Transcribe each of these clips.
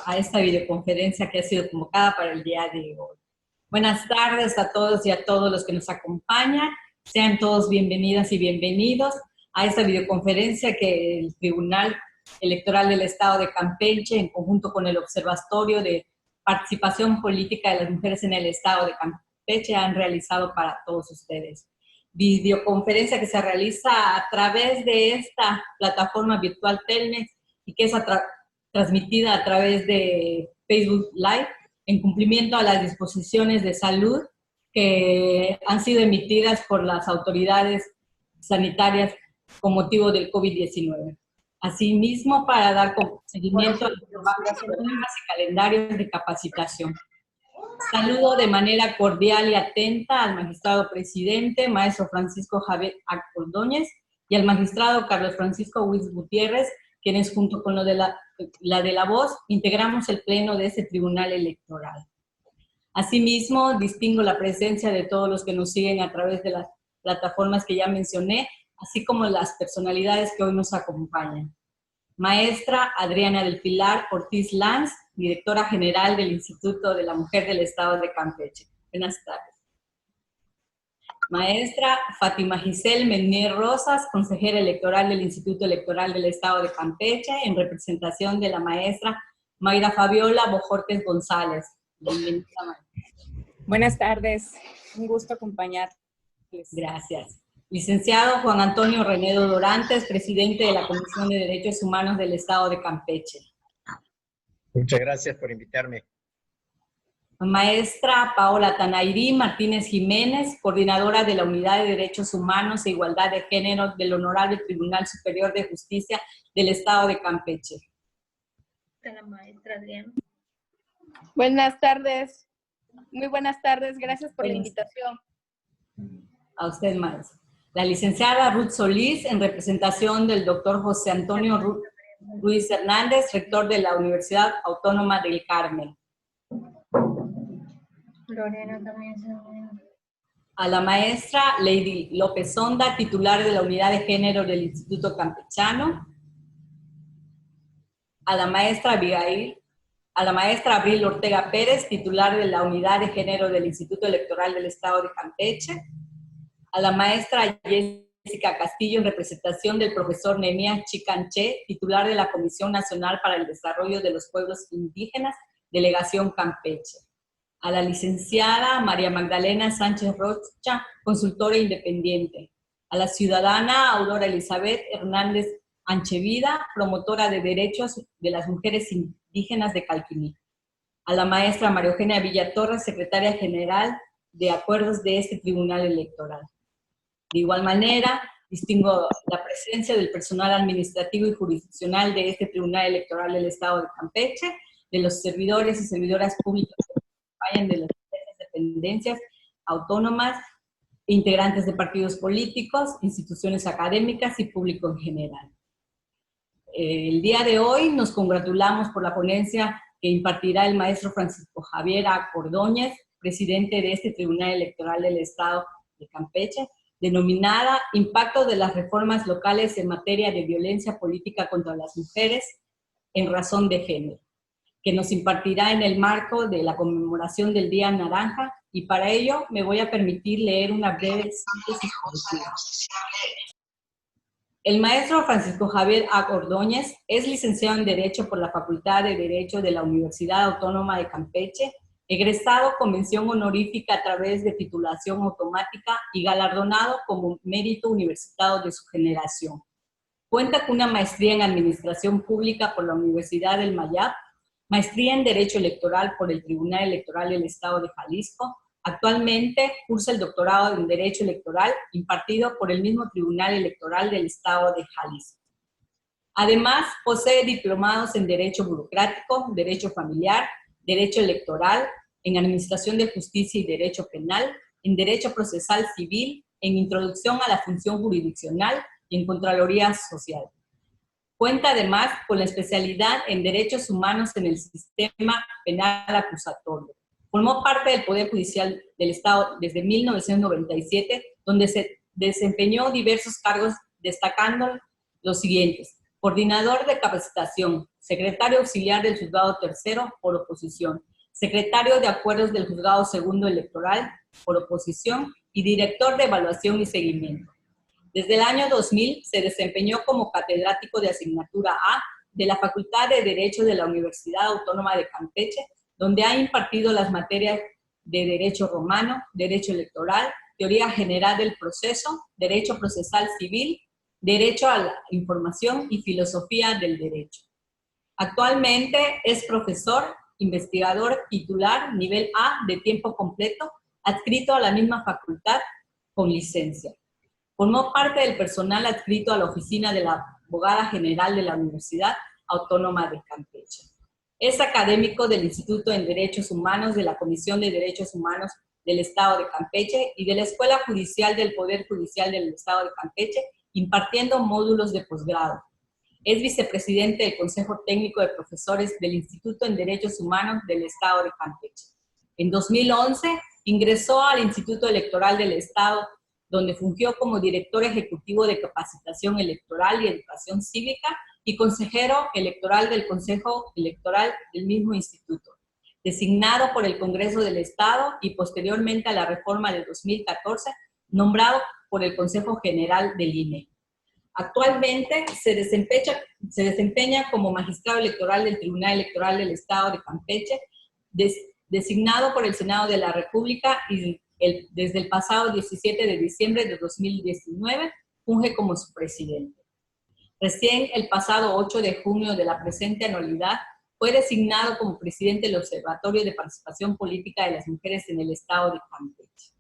a esta videoconferencia que ha sido convocada para el día de hoy. Buenas tardes a todos y a todos los que nos acompañan. Sean todos bienvenidas y bienvenidos a esta videoconferencia que el Tribunal Electoral del Estado de Campeche, en conjunto con el Observatorio de Participación Política de las Mujeres en el Estado de Campeche, han realizado para todos ustedes. Videoconferencia que se realiza a través de esta plataforma virtual Telmex y que es transmitida a través de Facebook Live en cumplimiento a las disposiciones de salud que han sido emitidas por las autoridades sanitarias con motivo del COVID-19. Asimismo, para dar seguimiento a los programas y calendarios de capacitación. Saludo de manera cordial y atenta al magistrado presidente, maestro Francisco Javier Ordóñez, y al magistrado Carlos Francisco Huiz Gutiérrez, quienes junto con la de la voz integramos el pleno de este tribunal electoral. Asimismo, distingo la presencia de todos los que nos siguen a través de las plataformas que ya mencioné, así como las personalidades que hoy nos acompañan. Maestra Adriana del Pilar Ortiz Lanz, directora general del Instituto de la Mujer del Estado de Campeche. Buenas tardes. Maestra Fátima Giselle Menier Rosas, consejera electoral del Instituto Electoral del Estado de Campeche, en representación de la maestra Mayra Fabiola Bojorquez González. Bienvenida, maestra. Buenas tardes, un gusto acompañarles. Gracias. Licenciado Juan Antonio Renedo Dorantes, presidente de la Comisión de Derechos Humanos del Estado de Campeche. Muchas gracias por invitarme. Maestra Paola Tanairí Martínez Jiménez, coordinadora de la Unidad de Derechos Humanos e Igualdad de Género del Honorable Tribunal Superior de Justicia del Estado de Campeche. La maestra Adriana. Buenas tardes, muy buenas tardes, gracias por la invitación. A usted, maestra. La licenciada Ruth Solís, en representación del doctor José Antonio Ruiz Hernández, rector de la Universidad Autónoma del Carmen. Lorena también se une. A la maestra Lady López Sonda, titular de la Unidad de Género del Instituto Campechano. A la maestra Abril Ortega Pérez, titular de la Unidad de Género del Instituto Electoral del Estado de Campeche. A la maestra Jessica Castillo, en representación del profesor Nehemías Chicanché, titular de la Comisión Nacional para el Desarrollo de los Pueblos Indígenas, Delegación Campeche. A la licenciada María Magdalena Sánchez Rocha, consultora independiente. A la ciudadana Aurora Elizabeth Hernández Anchevida, promotora de derechos de las mujeres indígenas de Calquiní. A la maestra María Eugenia Villatorres, secretaria general de acuerdos de este tribunal electoral. De igual manera, distingo la presencia del personal administrativo y jurisdiccional de este tribunal electoral del Estado de Campeche, de los servidores y servidoras públicas de las dependencias autónomas, integrantes de partidos políticos, instituciones académicas y público en general. El día de hoy nos congratulamos por la ponencia que impartirá el maestro Francisco Javier Ordóñez, presidente de este Tribunal Electoral del Estado de Campeche, denominada Impacto de las reformas locales en materia de violencia política contra las mujeres en razón de género, que nos impartirá en el marco de la conmemoración del Día Naranja, y para ello me voy a permitir leer una breve síntesis. El maestro Francisco Javier Ordóñez es licenciado en Derecho por la Facultad de Derecho de la Universidad Autónoma de Campeche, egresado con mención honorífica a través de titulación automática y galardonado como mérito universitario de su generación. Cuenta con una maestría en Administración Pública por la Universidad del Mayab, maestría en Derecho Electoral por el Tribunal Electoral del Estado de Jalisco. Actualmente cursa el doctorado en Derecho Electoral impartido por el mismo Tribunal Electoral del Estado de Jalisco. Además, posee diplomados en Derecho Burocrático, Derecho Familiar, Derecho Electoral, en Administración de Justicia y Derecho Penal, en Derecho Procesal Civil, en Introducción a la Función Jurisdiccional y en Contraloría Social. Cuenta además con la especialidad en Derechos Humanos en el Sistema Penal Acusatorio. Formó parte del Poder Judicial del Estado desde 1997, donde se desempeñó diversos cargos, destacando los siguientes: Coordinador de capacitación, secretario auxiliar del Juzgado Tercero por oposición, secretario de acuerdos del Juzgado Segundo Electoral por oposición y director de evaluación y seguimiento. Desde el año 2000 se desempeñó como catedrático de asignatura A de la Facultad de Derecho de la Universidad Autónoma de Campeche, donde ha impartido las materias de Derecho Romano, Derecho Electoral, Teoría General del Proceso, Derecho Procesal Civil, Derecho a la Información y Filosofía del Derecho. Actualmente es profesor, investigador titular nivel A de tiempo completo, adscrito a la misma facultad con licencia. Formó parte del personal adscrito a la oficina de la Abogada General de la Universidad Autónoma de Campeche. Es académico del Instituto en Derechos Humanos de la Comisión de Derechos Humanos del Estado de Campeche y de la Escuela Judicial del Poder Judicial del Estado de Campeche, impartiendo módulos de posgrado. Es vicepresidente del Consejo Técnico de Profesores del Instituto en Derechos Humanos del Estado de Campeche. En 2011 ingresó al Instituto Electoral del Estado, donde fungió como director ejecutivo de capacitación electoral y educación cívica y consejero electoral del Consejo Electoral del mismo instituto, designado por el Congreso del Estado y posteriormente a la reforma de 2014, nombrado por el Consejo General del INE. Actualmente se desempeña como magistrado electoral del Tribunal Electoral del Estado de Campeche, designado por el Senado de la República y desde el pasado 17 de diciembre de 2019 funge como su presidente. Recién el pasado 8 de junio de la presente anualidad fue designado como presidente del Observatorio de Participación Política de las Mujeres en el Estado de Campeche.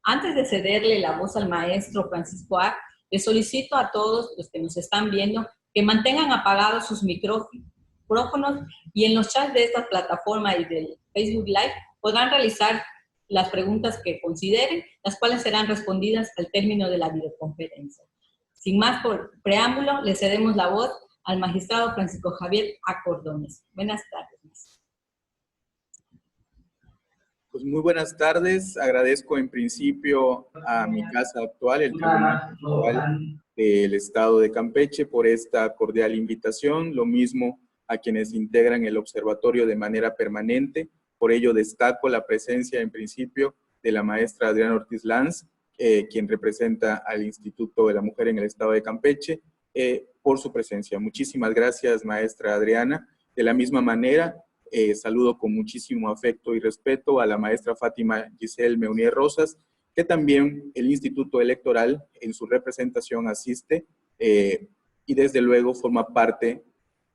Antes de cederle la voz al maestro Francisco Ack, les solicito a todos los que nos están viendo que mantengan apagados sus micrófonos y en los chats de esta plataforma y del Facebook Live podrán realizar las preguntas que consideren, las cuales serán respondidas al término de la videoconferencia. Sin más preámbulo, le cedemos la voz al magistrado Francisco Javier Ack Ordóñez. Buenas tardes. Pues muy buenas tardes. Agradezco en principio a mi casa actual, el Tribunal Electoral del Estado de Campeche, por esta cordial invitación. Lo mismo a quienes integran el observatorio de manera permanente. Por ello destaco la presencia en principio de la maestra Adriana Ortiz Lanz, quien representa al Instituto de la Mujer en el Estado de Campeche, por su presencia. Muchísimas gracias, maestra Adriana. De la misma manera, saludo con muchísimo afecto y respeto a la maestra Fátima Giselle Meunier Rosas, que también el Instituto Electoral en su representación asiste y desde luego forma parte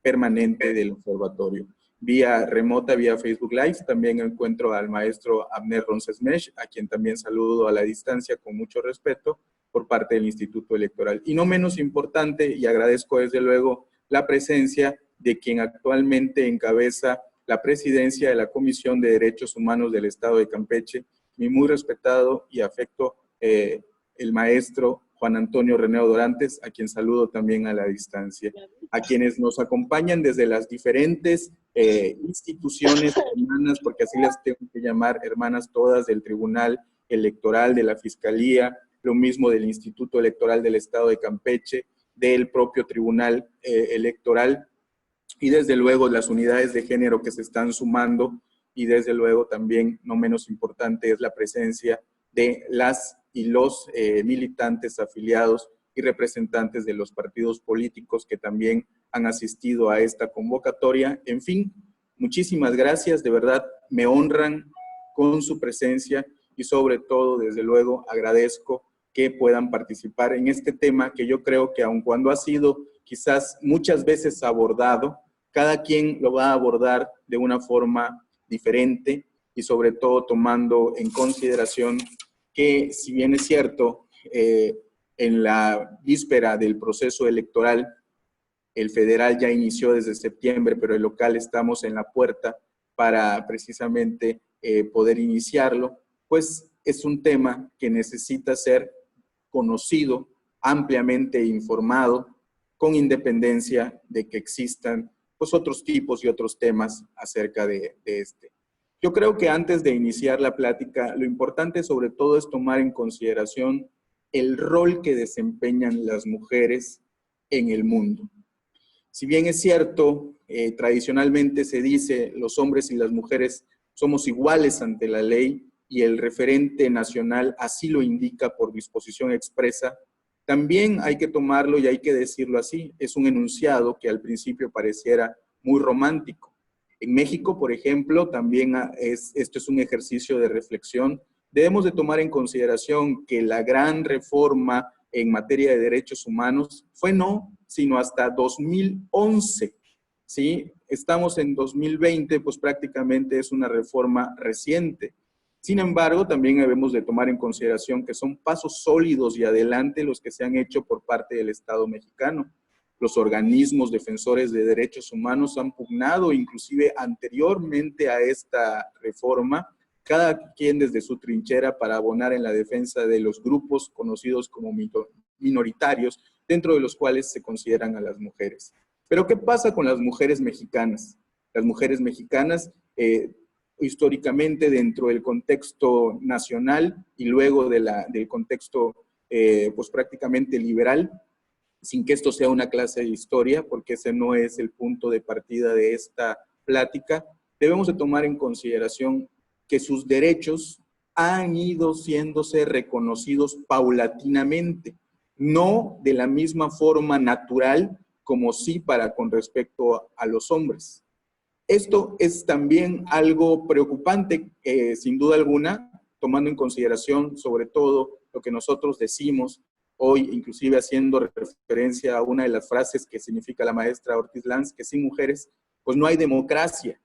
permanente del observatorio. Vía remota, vía Facebook Live, también encuentro al maestro Abner Roncesmech, a quien también saludo a la distancia con mucho respeto por parte del Instituto Electoral. Y no menos importante, y agradezco desde luego la presencia de quien actualmente encabeza la presidencia de la Comisión de Derechos Humanos del Estado de Campeche, mi muy respetado y afecto el maestro Juan Antonio Reneo Dorantes, a quien saludo también a la distancia. A quienes nos acompañan desde las diferentes instituciones hermanas, porque así las tengo que llamar, hermanas todas, del Tribunal Electoral, de la Fiscalía, lo mismo del Instituto Electoral del Estado de Campeche, del propio Tribunal Electoral, y desde luego las unidades de género que se están sumando, y desde luego también, no menos importante, es la presencia de las y los militantes afiliados y representantes de los partidos políticos que también han asistido a esta convocatoria. En fin, muchísimas gracias, de verdad me honran con su presencia y sobre todo, desde luego, agradezco que puedan participar en este tema que yo creo que aun cuando ha sido quizás muchas veces abordado, cada quien lo va a abordar de una forma diferente y sobre todo tomando en consideración que, si bien es cierto, en la víspera del proceso electoral, el federal ya inició desde septiembre, pero el local estamos en la puerta para precisamente poder iniciarlo, pues es un tema que necesita ser conocido, ampliamente informado, con independencia de que existan pues, otros tipos y otros temas acerca de este. Yo creo que antes de iniciar la plática, lo importante sobre todo es tomar en consideración el rol que desempeñan las mujeres en el mundo. Si bien es cierto, tradicionalmente se dice los hombres y las mujeres somos iguales ante la ley y el referente nacional así lo indica por disposición expresa, también hay que tomarlo y hay que decirlo así. Es un enunciado que al principio pareciera muy romántico. En México, por ejemplo, también esto es un ejercicio de reflexión. Debemos de tomar en consideración que la gran reforma en materia de derechos humanos fue no, sino hasta 2011, ¿sí? Estamos en 2020, pues prácticamente es una reforma reciente. Sin embargo, también debemos de tomar en consideración que son pasos sólidos y adelante los que se han hecho por parte del Estado mexicano. Los organismos defensores de derechos humanos han pugnado, inclusive anteriormente a esta reforma, cada quien desde su trinchera para abonar en la defensa de los grupos conocidos como minoritarios, dentro de los cuales se consideran a las mujeres. Pero ¿qué pasa con las mujeres mexicanas? Las mujeres mexicanas, históricamente dentro del contexto nacional y luego del contexto pues prácticamente liberal, sin que esto sea una clase de historia, porque ese no es el punto de partida de esta plática, debemos de tomar en consideración que sus derechos han ido siéndose reconocidos paulatinamente, no de la misma forma natural como sí con respecto a los hombres. Esto es también algo preocupante, sin duda alguna, tomando en consideración sobre todo lo que nosotros decimos hoy, inclusive haciendo referencia a una de las frases que significa la maestra Ortiz Lanz, que sin mujeres, pues no hay democracia.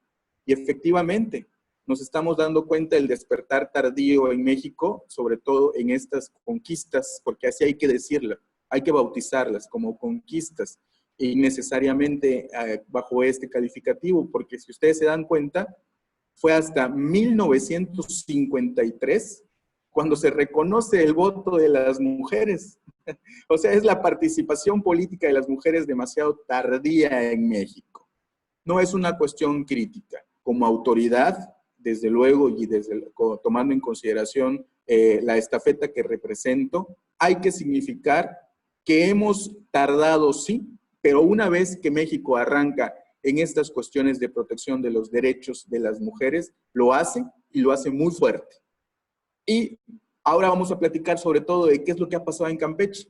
Y efectivamente, nos estamos dando cuenta del despertar tardío en México, sobre todo en estas conquistas, porque así hay que decirlo, hay que bautizarlas como conquistas, y necesariamente bajo este calificativo, porque si ustedes se dan cuenta, fue hasta 1953 cuando se reconoce el voto de las mujeres. O sea, es la participación política de las mujeres demasiado tardía en México. No es una cuestión crítica. Como autoridad, desde luego, y tomando en consideración la estafeta que represento, hay que significar que hemos tardado, sí, pero una vez que México arranca en estas cuestiones de protección de los derechos de las mujeres, lo hace y lo hace muy fuerte. Y ahora vamos a platicar sobre todo de qué es lo que ha pasado en Campeche.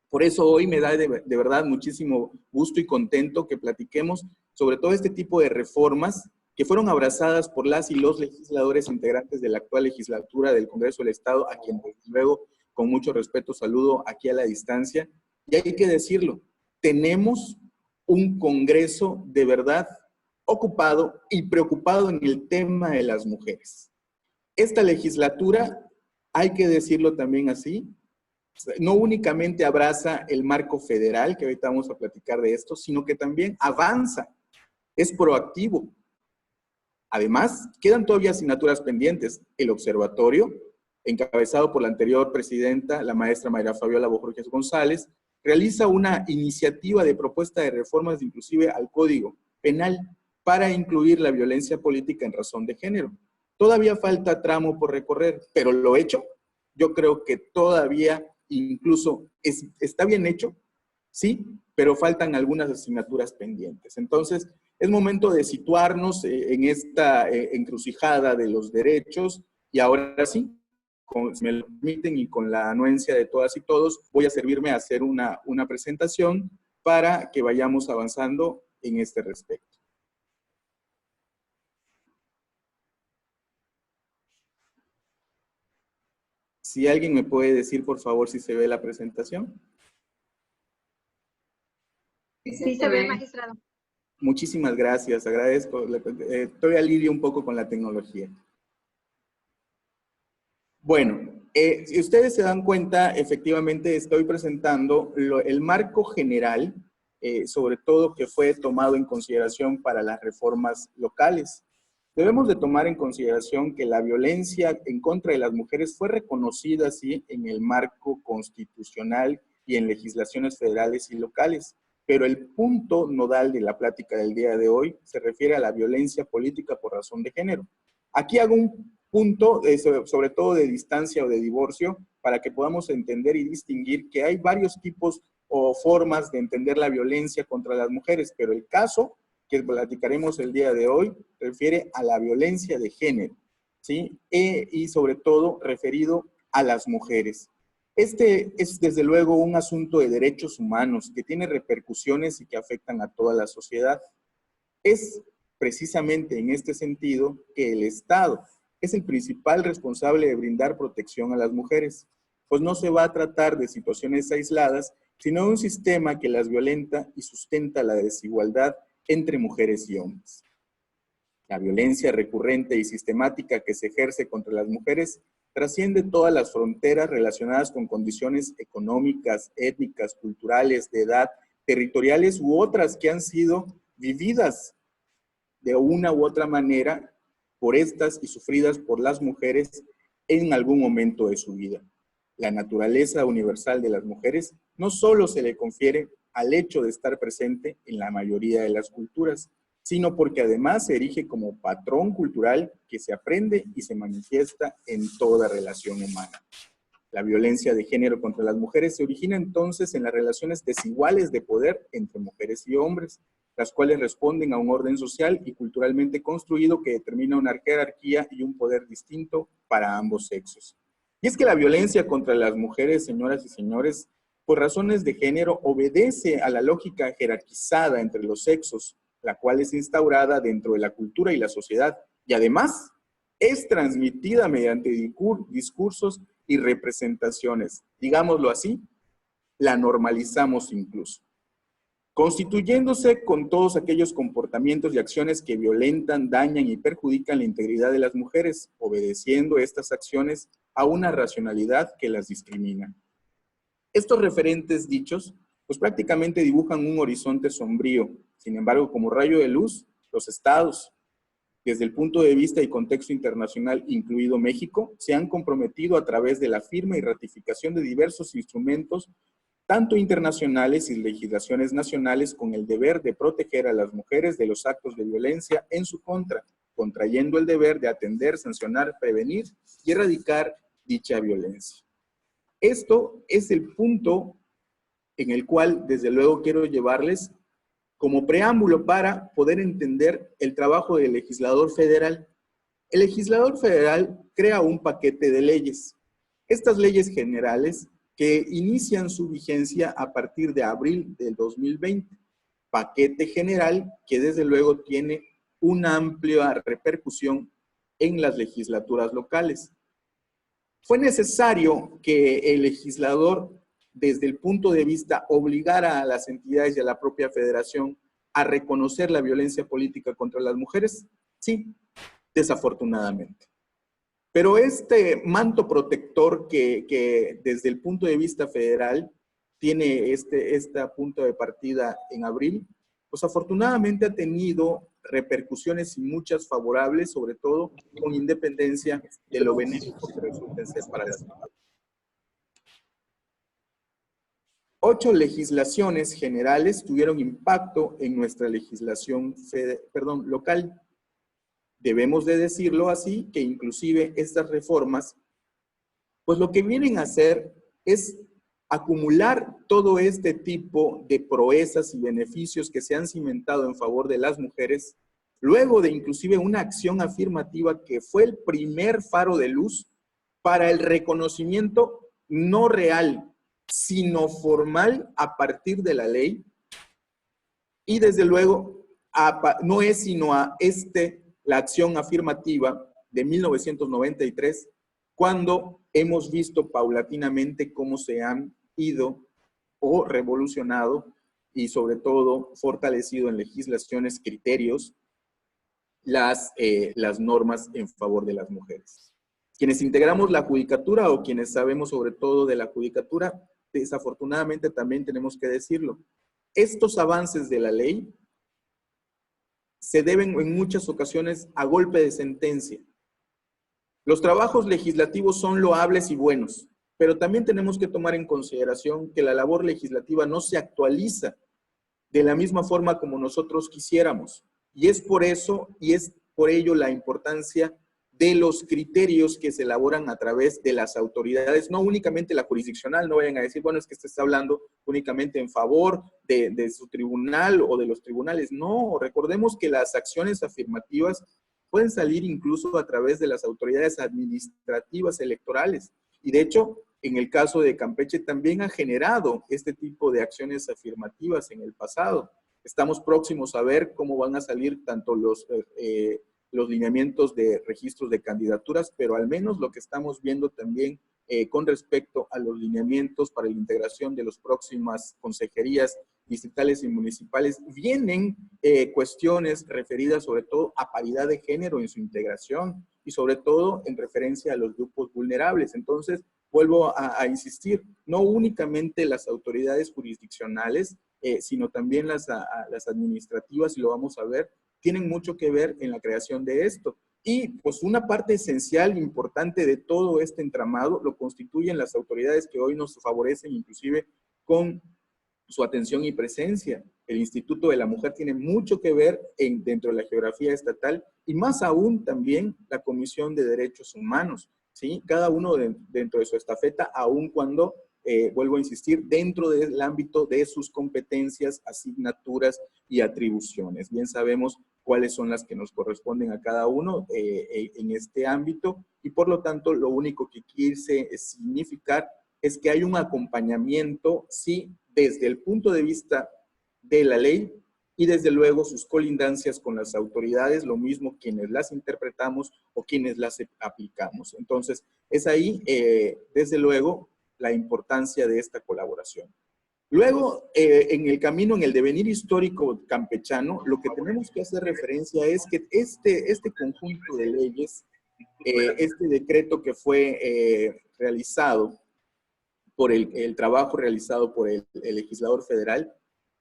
Por eso hoy me da de verdad muchísimo gusto y contento que platiquemos sobre todo este tipo de reformas que fueron abrazadas por las y los legisladores integrantes de la actual legislatura del Congreso del Estado, a quien luego con mucho respeto saludo aquí a la distancia. Y hay que decirlo, tenemos un Congreso de verdad ocupado y preocupado en el tema de las mujeres. Esta legislatura, hay que decirlo también así, no únicamente abraza el marco federal, que ahorita vamos a platicar de esto, sino que también avanza, es proactivo. Además, quedan todavía asignaturas pendientes. El observatorio, encabezado por la anterior presidenta, la maestra Mayra Fabiola Bojorges González, realiza una iniciativa de propuesta de reformas inclusive al Código Penal para incluir la violencia política en razón de género. Todavía falta tramo por recorrer, pero lo hecho, yo creo que todavía incluso está bien hecho, sí, pero faltan algunas asignaturas pendientes. Entonces, es momento de situarnos en esta encrucijada de los derechos y ahora sí, si me lo permiten y con la anuencia de todas y todos, voy a servirme a hacer una presentación para que vayamos avanzando en este respecto. Si alguien me puede decir, por favor, si se ve la presentación. Sí, se ve, magistrado. Muchísimas gracias, agradezco. Estoy al lidio un poco con la tecnología. Bueno, si ustedes se dan cuenta, efectivamente estoy presentando el marco general, sobre todo que fue tomado en consideración para las reformas locales. Debemos de tomar en consideración que la violencia en contra de las mujeres fue reconocida así en el marco constitucional y en legislaciones federales y locales. Pero el punto nodal de la plática del día de hoy se refiere a la violencia política por razón de género. Aquí hago un punto, sobre todo de distancia o de divorcio, para que podamos entender y distinguir que hay varios tipos o formas de entender la violencia contra las mujeres, pero el caso que platicaremos el día de hoy refiere a la violencia de género, ¿sí? Y sobre todo referido a las mujeres. Este es desde luego un asunto de derechos humanos que tiene repercusiones y que afectan a toda la sociedad. Es precisamente en este sentido que el Estado es el principal responsable de brindar protección a las mujeres, pues no se va a tratar de situaciones aisladas, sino de un sistema que las violenta y sustenta la desigualdad entre mujeres y hombres. La violencia recurrente y sistemática que se ejerce contra las mujeres trasciende todas las fronteras relacionadas con condiciones económicas, étnicas, culturales, de edad, territoriales u otras que han sido vividas de una u otra manera por estas y sufridas por las mujeres en algún momento de su vida. La naturaleza universal de las mujeres no solo se le confiere al hecho de estar presente en la mayoría de las culturas, sino porque además se erige como patrón cultural que se aprende y se manifiesta en toda relación humana. La violencia de género contra las mujeres se origina entonces en las relaciones desiguales de poder entre mujeres y hombres, las cuales responden a un orden social y culturalmente construido que determina una jerarquía y un poder distinto para ambos sexos. Y es que la violencia contra las mujeres, señoras y señores, por razones de género, obedece a la lógica jerarquizada entre los sexos, la cual es instaurada dentro de la cultura y la sociedad, y además es transmitida mediante discursos y representaciones. Digámoslo así, la normalizamos incluso, constituyéndose con todos aquellos comportamientos y acciones que violentan, dañan y perjudican la integridad de las mujeres, obedeciendo estas acciones a una racionalidad que las discrimina. Estos referentes dichos, pues prácticamente dibujan un horizonte sombrío. Sin embargo, como rayo de luz, los estados, desde el punto de vista y contexto internacional, incluido México, se han comprometido a través de la firma y ratificación de diversos instrumentos, tanto internacionales y legislaciones nacionales, con el deber de proteger a las mujeres de los actos de violencia en su contra, contrayendo el deber de atender, sancionar, prevenir y erradicar dicha violencia. Esto es el punto en el cual, desde luego, quiero llevarles como preámbulo para poder entender el trabajo del legislador federal. El legislador federal crea un paquete de leyes. Estas leyes generales que inician su vigencia a partir de abril del 2020. Paquete general que desde luego tiene una amplia repercusión en las legislaturas locales. Fue necesario que el legislador, desde el punto de vista, obligara a las entidades y a la propia federación a reconocer la violencia política contra las mujeres. Sí, desafortunadamente. Pero este manto protector que desde el punto de vista federal tiene esta punto de partida en abril, pues afortunadamente ha tenido repercusiones y muchas favorables, sobre todo con independencia de lo benéfico que resulten ser para las mujeres. 8 legislaciones generales tuvieron impacto en nuestra legislación local. Debemos de decirlo así, que inclusive estas reformas, pues lo que vienen a hacer es acumular todo este tipo de proezas y beneficios que se han cimentado en favor de las mujeres, luego de inclusive una acción afirmativa que fue el primer faro de luz para el reconocimiento no real, sino formal a partir de la ley, y desde luego no es sino la acción afirmativa de 1993, cuando hemos visto paulatinamente cómo se han ido o revolucionado y sobre todo fortalecido en legislaciones, criterios, las normas en favor de las mujeres. Quienes integramos la judicatura o quienes sabemos sobre todo de la judicatura, desafortunadamente también tenemos que decirlo. Estos avances de la ley se deben en muchas ocasiones a golpe de sentencia. Los trabajos legislativos son loables y buenos, pero también tenemos que tomar en consideración que la labor legislativa no se actualiza de la misma forma como nosotros quisiéramos. Y es por eso, y es por ello la importancia de los criterios que se elaboran a través de las autoridades, no únicamente la jurisdiccional, no vayan a decir, bueno, es que usted está hablando únicamente en favor de su tribunal o de los tribunales. No, recordemos que las acciones afirmativas pueden salir incluso a través de las autoridades administrativas electorales. Y de hecho, en el caso de Campeche también ha generado este tipo de acciones afirmativas en el pasado. Estamos próximos a ver cómo van a salir tanto los lineamientos de registros de candidaturas, pero al menos lo que estamos viendo también con respecto a los lineamientos para la integración de las próximas consejerías distritales y municipales, vienen cuestiones referidas sobre todo a paridad de género en su integración y sobre todo en referencia a los grupos vulnerables. Entonces, vuelvo a insistir, no únicamente las autoridades jurisdiccionales, sino también las administrativas, y lo vamos a ver, tienen mucho que ver en la creación de esto. Y pues una parte esencial, importante de todo este entramado, lo constituyen las autoridades que hoy nos favorecen, inclusive con su atención y presencia. El Instituto de la Mujer tiene mucho que ver dentro de la geografía estatal, y más aún también la Comisión de Derechos Humanos, ¿sí? Cada uno dentro de su estafeta, aun cuando, vuelvo a insistir, dentro del ámbito de sus competencias, asignaturas y atribuciones. Bien sabemos cuáles son las que nos corresponden a cada uno en este ámbito, y por lo tanto lo único que quise significar es que hay un acompañamiento, sí, desde el punto de vista de la ley y desde luego sus colindancias con las autoridades, lo mismo quienes las interpretamos o quienes las aplicamos. Entonces, es ahí, desde luego, la importancia de esta colaboración. Luego, en el camino, en el devenir histórico campechano, lo que tenemos que hacer referencia es que este conjunto de leyes, este decreto que fue realizado por el trabajo realizado por el legislador federal,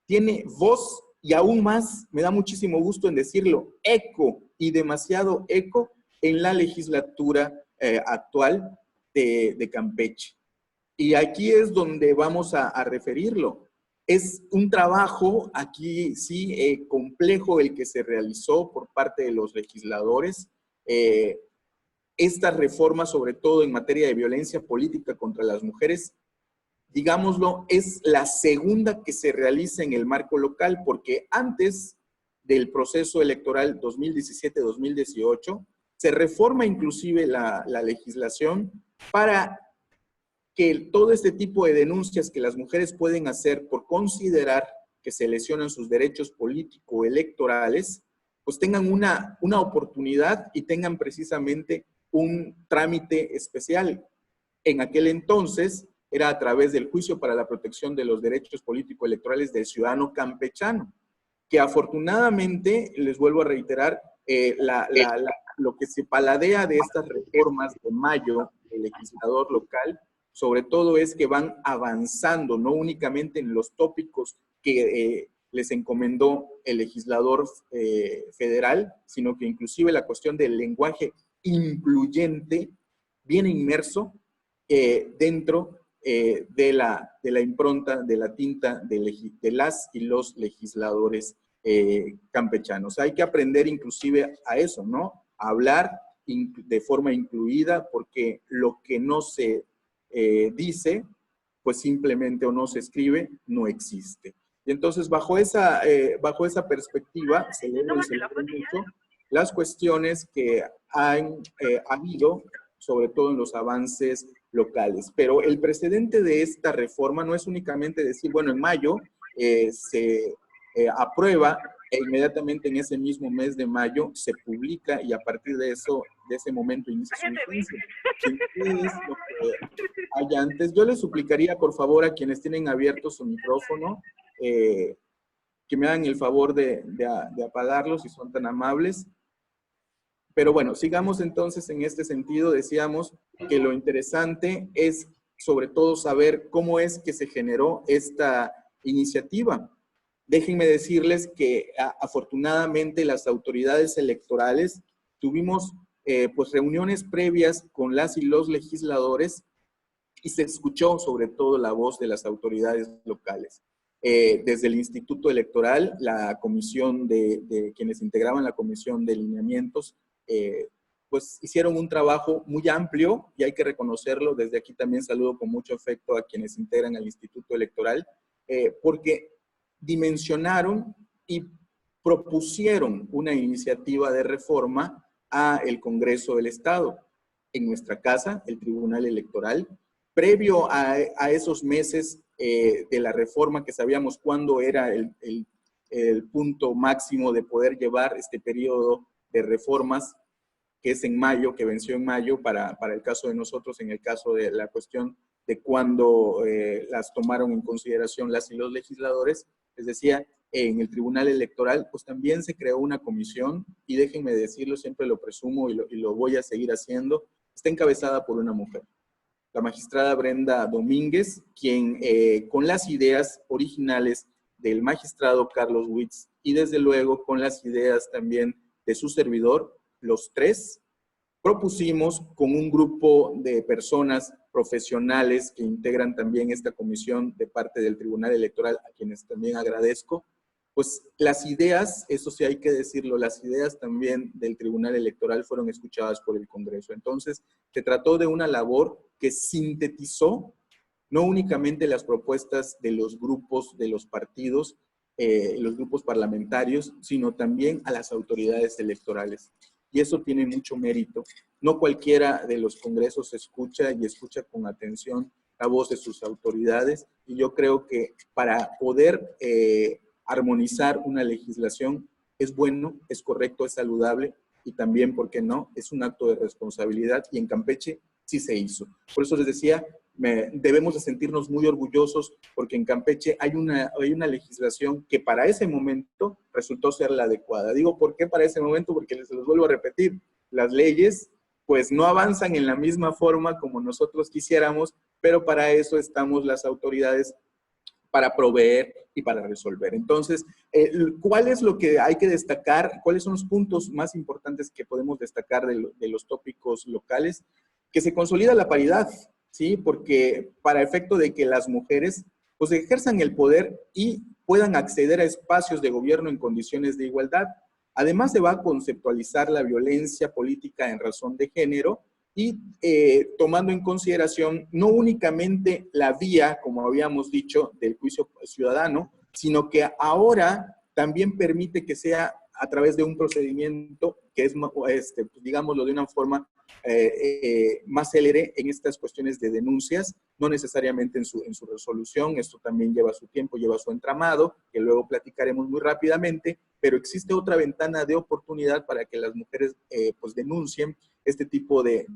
tiene voz y aún más, me da muchísimo gusto en decirlo, eco y demasiado eco en la legislatura actual de Campeche. Y aquí es donde vamos a referirlo. Es un trabajo aquí sí complejo el que se realizó por parte de los legisladores. Esta reforma, sobre todo en materia de violencia política contra las mujeres, digámoslo, es la segunda que se realiza en el marco local, porque antes del proceso electoral 2017-2018, se reforma inclusive la legislación para que todo este tipo de denuncias que las mujeres pueden hacer por considerar que se lesionan sus derechos político-electorales, pues tengan una oportunidad y tengan precisamente un trámite especial. En aquel entonces era a través del Juicio para la Protección de los Derechos Político-Electorales del Ciudadano Campechano, que afortunadamente, les vuelvo a reiterar, lo que se paladea de estas reformas de mayo del legislador local, sobre todo es que van avanzando, no únicamente en los tópicos que les encomendó el legislador federal, sino que inclusive la cuestión del lenguaje incluyente viene inmerso dentro de la impronta, de la tinta de las y los legisladores campechanos. Hay que aprender inclusive a eso, ¿no? A hablar de forma incluida, porque lo que no se dice, pues simplemente o no se escribe, no existe. Y entonces bajo esa perspectiva se celebro mucho las cuestiones que han habido, sobre todo en los avances locales. Pero el precedente de esta reforma no es únicamente decir, bueno, en mayo se aprueba e inmediatamente en ese mismo mes de mayo se publica y a partir de eso, de ese momento inicia su vigencia. ¿Qué es lo que hay antes? Yo les suplicaría, por favor, a quienes tienen abierto su micrófono, que me hagan el favor de apagarlo si son tan amables. Pero bueno, sigamos entonces en este sentido. Decíamos que lo interesante es sobre todo saber cómo es que se generó esta iniciativa. Déjenme decirles que afortunadamente las autoridades electorales tuvimos pues reuniones previas con las y los legisladores y se escuchó sobre todo la voz de las autoridades locales. Desde el Instituto Electoral, la comisión de quienes integraban la comisión de lineamientos, pues hicieron un trabajo muy amplio y hay que reconocerlo. Desde aquí también saludo con mucho afecto a quienes integran al Instituto Electoral, porque dimensionaron y propusieron una iniciativa de reforma a el Congreso del Estado. En nuestra casa, el Tribunal Electoral, previo a esos meses de la reforma, que sabíamos cuándo era el punto máximo de poder llevar este periodo de reformas, que es en mayo, que venció en mayo para el caso de nosotros, en el caso de la cuestión de cuándo las tomaron en consideración las y los legisladores. Les decía, en el Tribunal Electoral, pues también se creó una comisión, y déjenme decirlo, siempre lo presumo y lo voy a seguir haciendo, está encabezada por una mujer, la magistrada Brenda Domínguez, quien con las ideas originales del magistrado Carlos Witz y desde luego con las ideas también de su servidor, los tres propusimos con un grupo de personas profesionales que integran también esta comisión de parte del Tribunal Electoral, a quienes también agradezco, pues las ideas, eso sí hay que decirlo, las ideas también del Tribunal Electoral fueron escuchadas por el Congreso. Entonces, se trató de una labor que sintetizó no únicamente las propuestas de los grupos, de los partidos, los grupos parlamentarios, sino también a las autoridades electorales. Y eso tiene mucho mérito. No cualquiera de los congresos escucha y escucha con atención la voz de sus autoridades, y yo creo que para poder armonizar una legislación es bueno, es correcto, es saludable, y también, ¿por qué no?, es un acto de responsabilidad, y en Campeche sí se hizo. Por eso les decía, debemos de sentirnos muy orgullosos, porque en Campeche hay una legislación que para ese momento resultó ser la adecuada. Digo, ¿por qué para ese momento? Porque les los vuelvo a repetir, las leyes pues no avanzan en la misma forma como nosotros quisiéramos, pero para eso estamos las autoridades, para proveer y para resolver. Entonces, ¿cuál es lo que hay que destacar? ¿Cuáles son los puntos más importantes que podemos destacar de los tópicos locales? Que se consolida la paridad, ¿sí? Porque para efecto de que las mujeres pues ejerzan el poder y puedan acceder a espacios de gobierno en condiciones de igualdad. Además, se va a conceptualizar la violencia política en razón de género, y tomando en consideración no únicamente la vía, como habíamos dicho, del juicio ciudadano, sino que ahora también permite que sea a través de un procedimiento que es, digámoslo de una forma más célere en estas cuestiones de denuncias, no necesariamente en su resolución. Esto también lleva su tiempo, lleva su entramado, que luego platicaremos muy rápidamente, pero existe otra ventana de oportunidad para que las mujeres pues denuncien este tipo de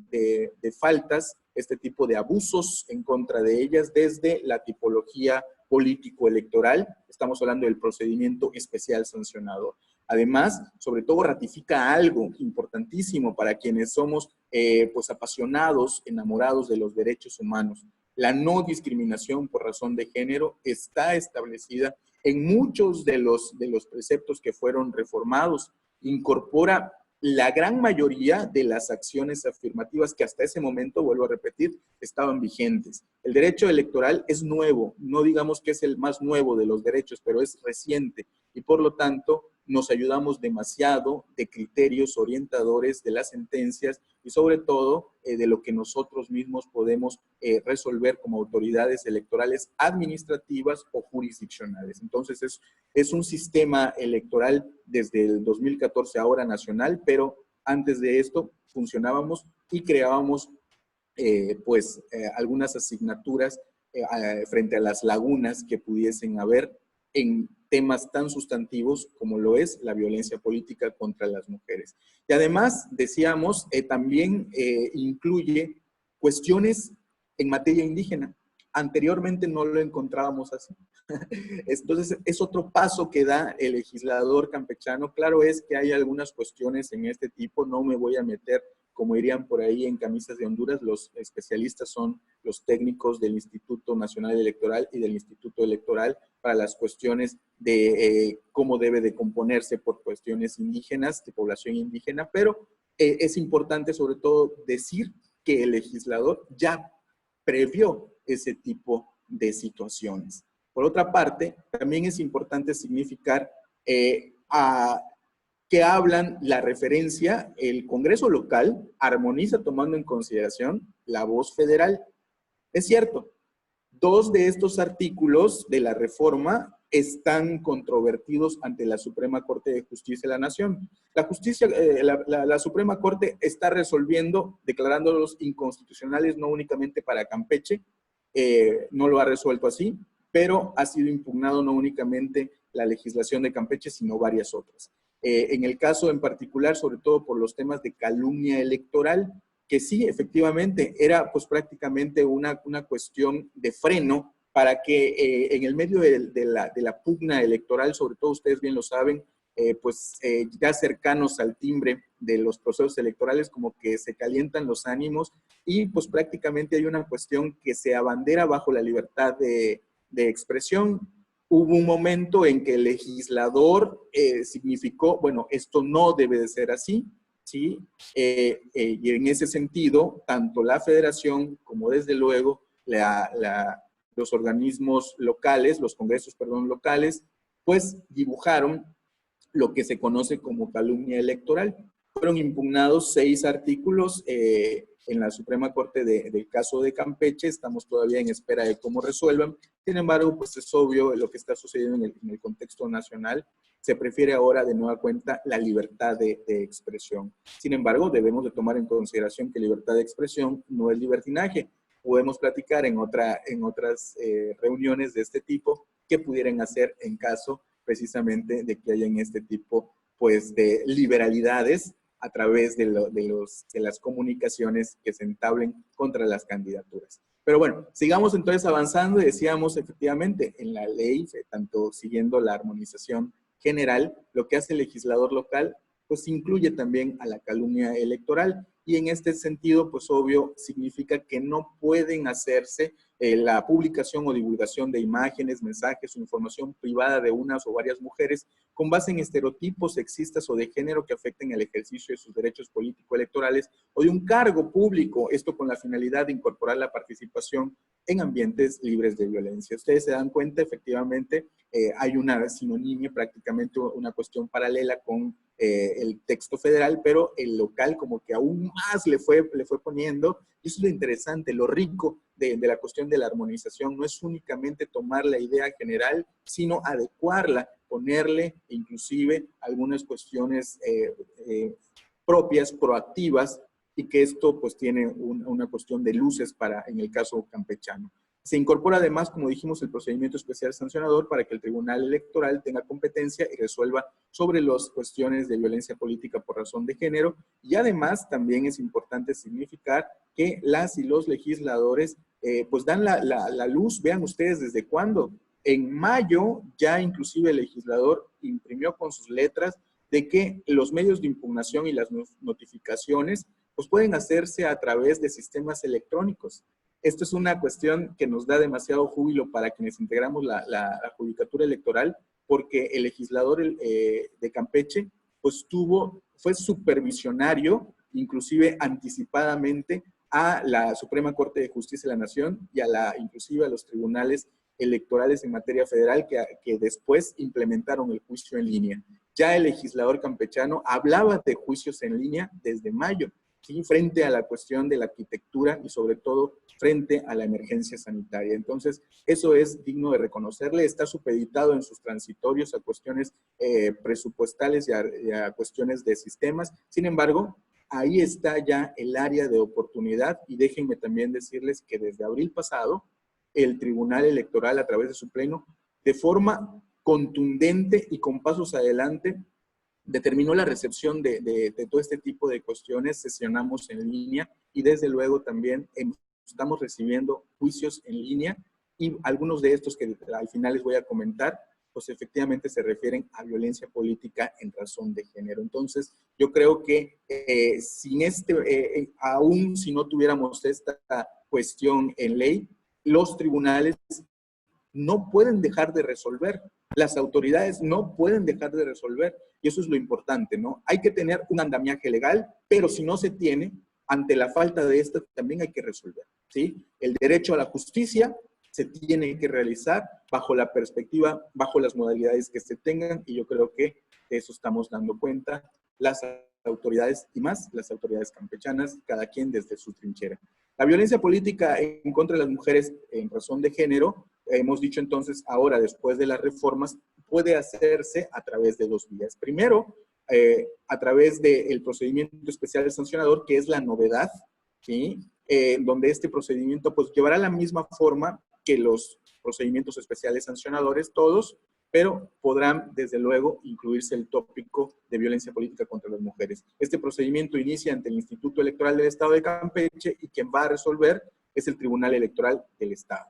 faltas, este tipo de abusos en contra de ellas desde la tipología político-electoral. Estamos hablando del procedimiento especial sancionador. Además, sobre todo ratifica algo importantísimo para quienes somos pues apasionados, enamorados de los derechos humanos. La no discriminación por razón de género está establecida en muchos de los preceptos que fueron reformados. Incorpora la gran mayoría de las acciones afirmativas que hasta ese momento, vuelvo a repetir, estaban vigentes. El derecho electoral es nuevo, no digamos que es el más nuevo de los derechos, pero es reciente, y por lo tanto nos ayudamos demasiado de criterios orientadores de las sentencias y sobre todo de lo que nosotros mismos podemos resolver como autoridades electorales administrativas o jurisdiccionales. Entonces es un sistema electoral desde el 2014 ahora nacional, pero antes de esto funcionábamos y creábamos algunas asignaturas frente a las lagunas que pudiesen haber en temas tan sustantivos como lo es la violencia política contra las mujeres. Y además, decíamos, también incluye cuestiones en materia indígena. Anteriormente no lo encontrábamos así. Entonces, es otro paso que da el legislador campechano. Claro es que hay algunas cuestiones en este tipo, no me voy a meter, como dirían por ahí, en camisas de Honduras. Los especialistas son los técnicos del Instituto Nacional Electoral y del Instituto Electoral para las cuestiones de cómo debe de componerse por cuestiones indígenas, de población indígena, pero es importante sobre todo decir que el legislador ya previó ese tipo de situaciones. Por otra parte, también es importante significar que que hablan la referencia, el Congreso local armoniza tomando en consideración la voz federal. Es cierto, 2 de estos artículos de la reforma están controvertidos ante la Suprema Corte de Justicia de la Nación. La Suprema Corte está resolviendo, declarándolos inconstitucionales no únicamente para Campeche, no lo ha resuelto así, pero ha sido impugnado no únicamente la legislación de Campeche, sino varias otras. En el caso en particular, sobre todo por los temas de calumnia electoral, que sí, efectivamente, era pues prácticamente una cuestión de freno para que en el medio de la pugna electoral, sobre todo ustedes bien lo saben, ya cercanos al timbre de los procesos electorales, como que se calientan los ánimos y pues prácticamente hay una cuestión que se abandera bajo la libertad de expresión. Hubo un momento en que el legislador significó, bueno, esto no debe de ser así, ¿sí? Y en ese sentido, tanto la federación como desde luego los organismos locales, los congresos, perdón, locales, pues dibujaron lo que se conoce como calumnia electoral. Fueron impugnados 6 artículos en la Suprema Corte del caso de Campeche. Estamos todavía en espera de cómo resuelvan. Sin embargo, pues es obvio lo que está sucediendo en el contexto nacional. Se prefiere ahora de nueva cuenta la libertad de expresión. Sin embargo, debemos de tomar en consideración que libertad de expresión no es libertinaje. Podemos platicar en otras reuniones de este tipo que pudieran hacer en caso precisamente de que hayan este tipo pues, de liberalidades a través de las comunicaciones que se entablen contra las candidaturas. Pero bueno, sigamos entonces avanzando y decíamos efectivamente en la ley, tanto siguiendo la armonización general, lo que hace el legislador local, pues incluye también a la calumnia electoral y en este sentido, pues obvio, significa que no pueden hacerse la publicación o divulgación de imágenes, mensajes o información privada de unas o varias mujeres con base en estereotipos sexistas o de género que afecten el ejercicio de sus derechos político-electorales o de un cargo público, esto con la finalidad de incorporar la participación en ambientes libres de violencia. Ustedes se dan cuenta, efectivamente, hay una sinonimia, prácticamente una cuestión paralela con el texto federal, pero el local como que aún más le fue poniendo, y eso es lo interesante, lo rico de la cuestión de la armonización, no es únicamente tomar la idea general, sino adecuarla, ponerle inclusive algunas cuestiones propias, proactivas, y que esto pues tiene una cuestión de luces en el caso campechano. Se incorpora además, como dijimos, el procedimiento especial sancionador para que el Tribunal Electoral tenga competencia y resuelva sobre las cuestiones de violencia política por razón de género. Y además también es importante significar que las y los legisladores pues dan la luz, vean ustedes desde cuándo. En mayo ya inclusive el legislador imprimió con sus letras de que los medios de impugnación y las notificaciones pues pueden hacerse a través de sistemas electrónicos. Esto es una cuestión que nos da demasiado júbilo para quienes integramos la Judicatura Electoral, porque el legislador de Campeche pues fue supervisionario, inclusive anticipadamente, a la Suprema Corte de Justicia de la Nación y inclusive a los tribunales electorales en materia federal que después implementaron el juicio en línea. Ya el legislador campechano hablaba de juicios en línea desde mayo, ¿sí? Frente a la cuestión de la arquitectura y sobre todo frente a la emergencia sanitaria. Entonces, eso es digno de reconocerle, está supeditado en sus transitorios a cuestiones presupuestales y a cuestiones de sistemas. Sin embargo, ahí está ya el área de oportunidad y déjenme también decirles que desde abril pasado, el Tribunal Electoral a través de su pleno, de forma contundente y con pasos adelante, determinó la recepción de todo este tipo de cuestiones, sesionamos en línea y desde luego también estamos recibiendo juicios en línea y algunos de estos que al final les voy a comentar, pues efectivamente se refieren a violencia política en razón de género. Entonces, yo creo que aún si no tuviéramos esta cuestión en ley, los tribunales no pueden dejar de resolver. Las autoridades no pueden dejar de resolver. Y eso es lo importante, ¿no? Hay que tener un andamiaje legal, pero si no se tiene, ante la falta de esto también hay que resolver, ¿sí? El derecho a la justicia se tiene que realizar bajo la perspectiva, bajo las modalidades que se tengan, y yo creo que de eso estamos dando cuenta las autoridades y más las autoridades campechanas, cada quien desde su trinchera. La violencia política en contra de las mujeres en razón de género, hemos dicho entonces ahora, después de las reformas, puede hacerse a través de dos vías. Primero, a través del procedimiento especial sancionador, que es la novedad, ¿sí? Donde este procedimiento pues llevará la misma forma que los procedimientos especiales sancionadores, todos, pero podrán, desde luego, incluirse el tópico de violencia política contra las mujeres. Este procedimiento inicia ante el Instituto Electoral del Estado de Campeche y quien va a resolver es el Tribunal Electoral del Estado.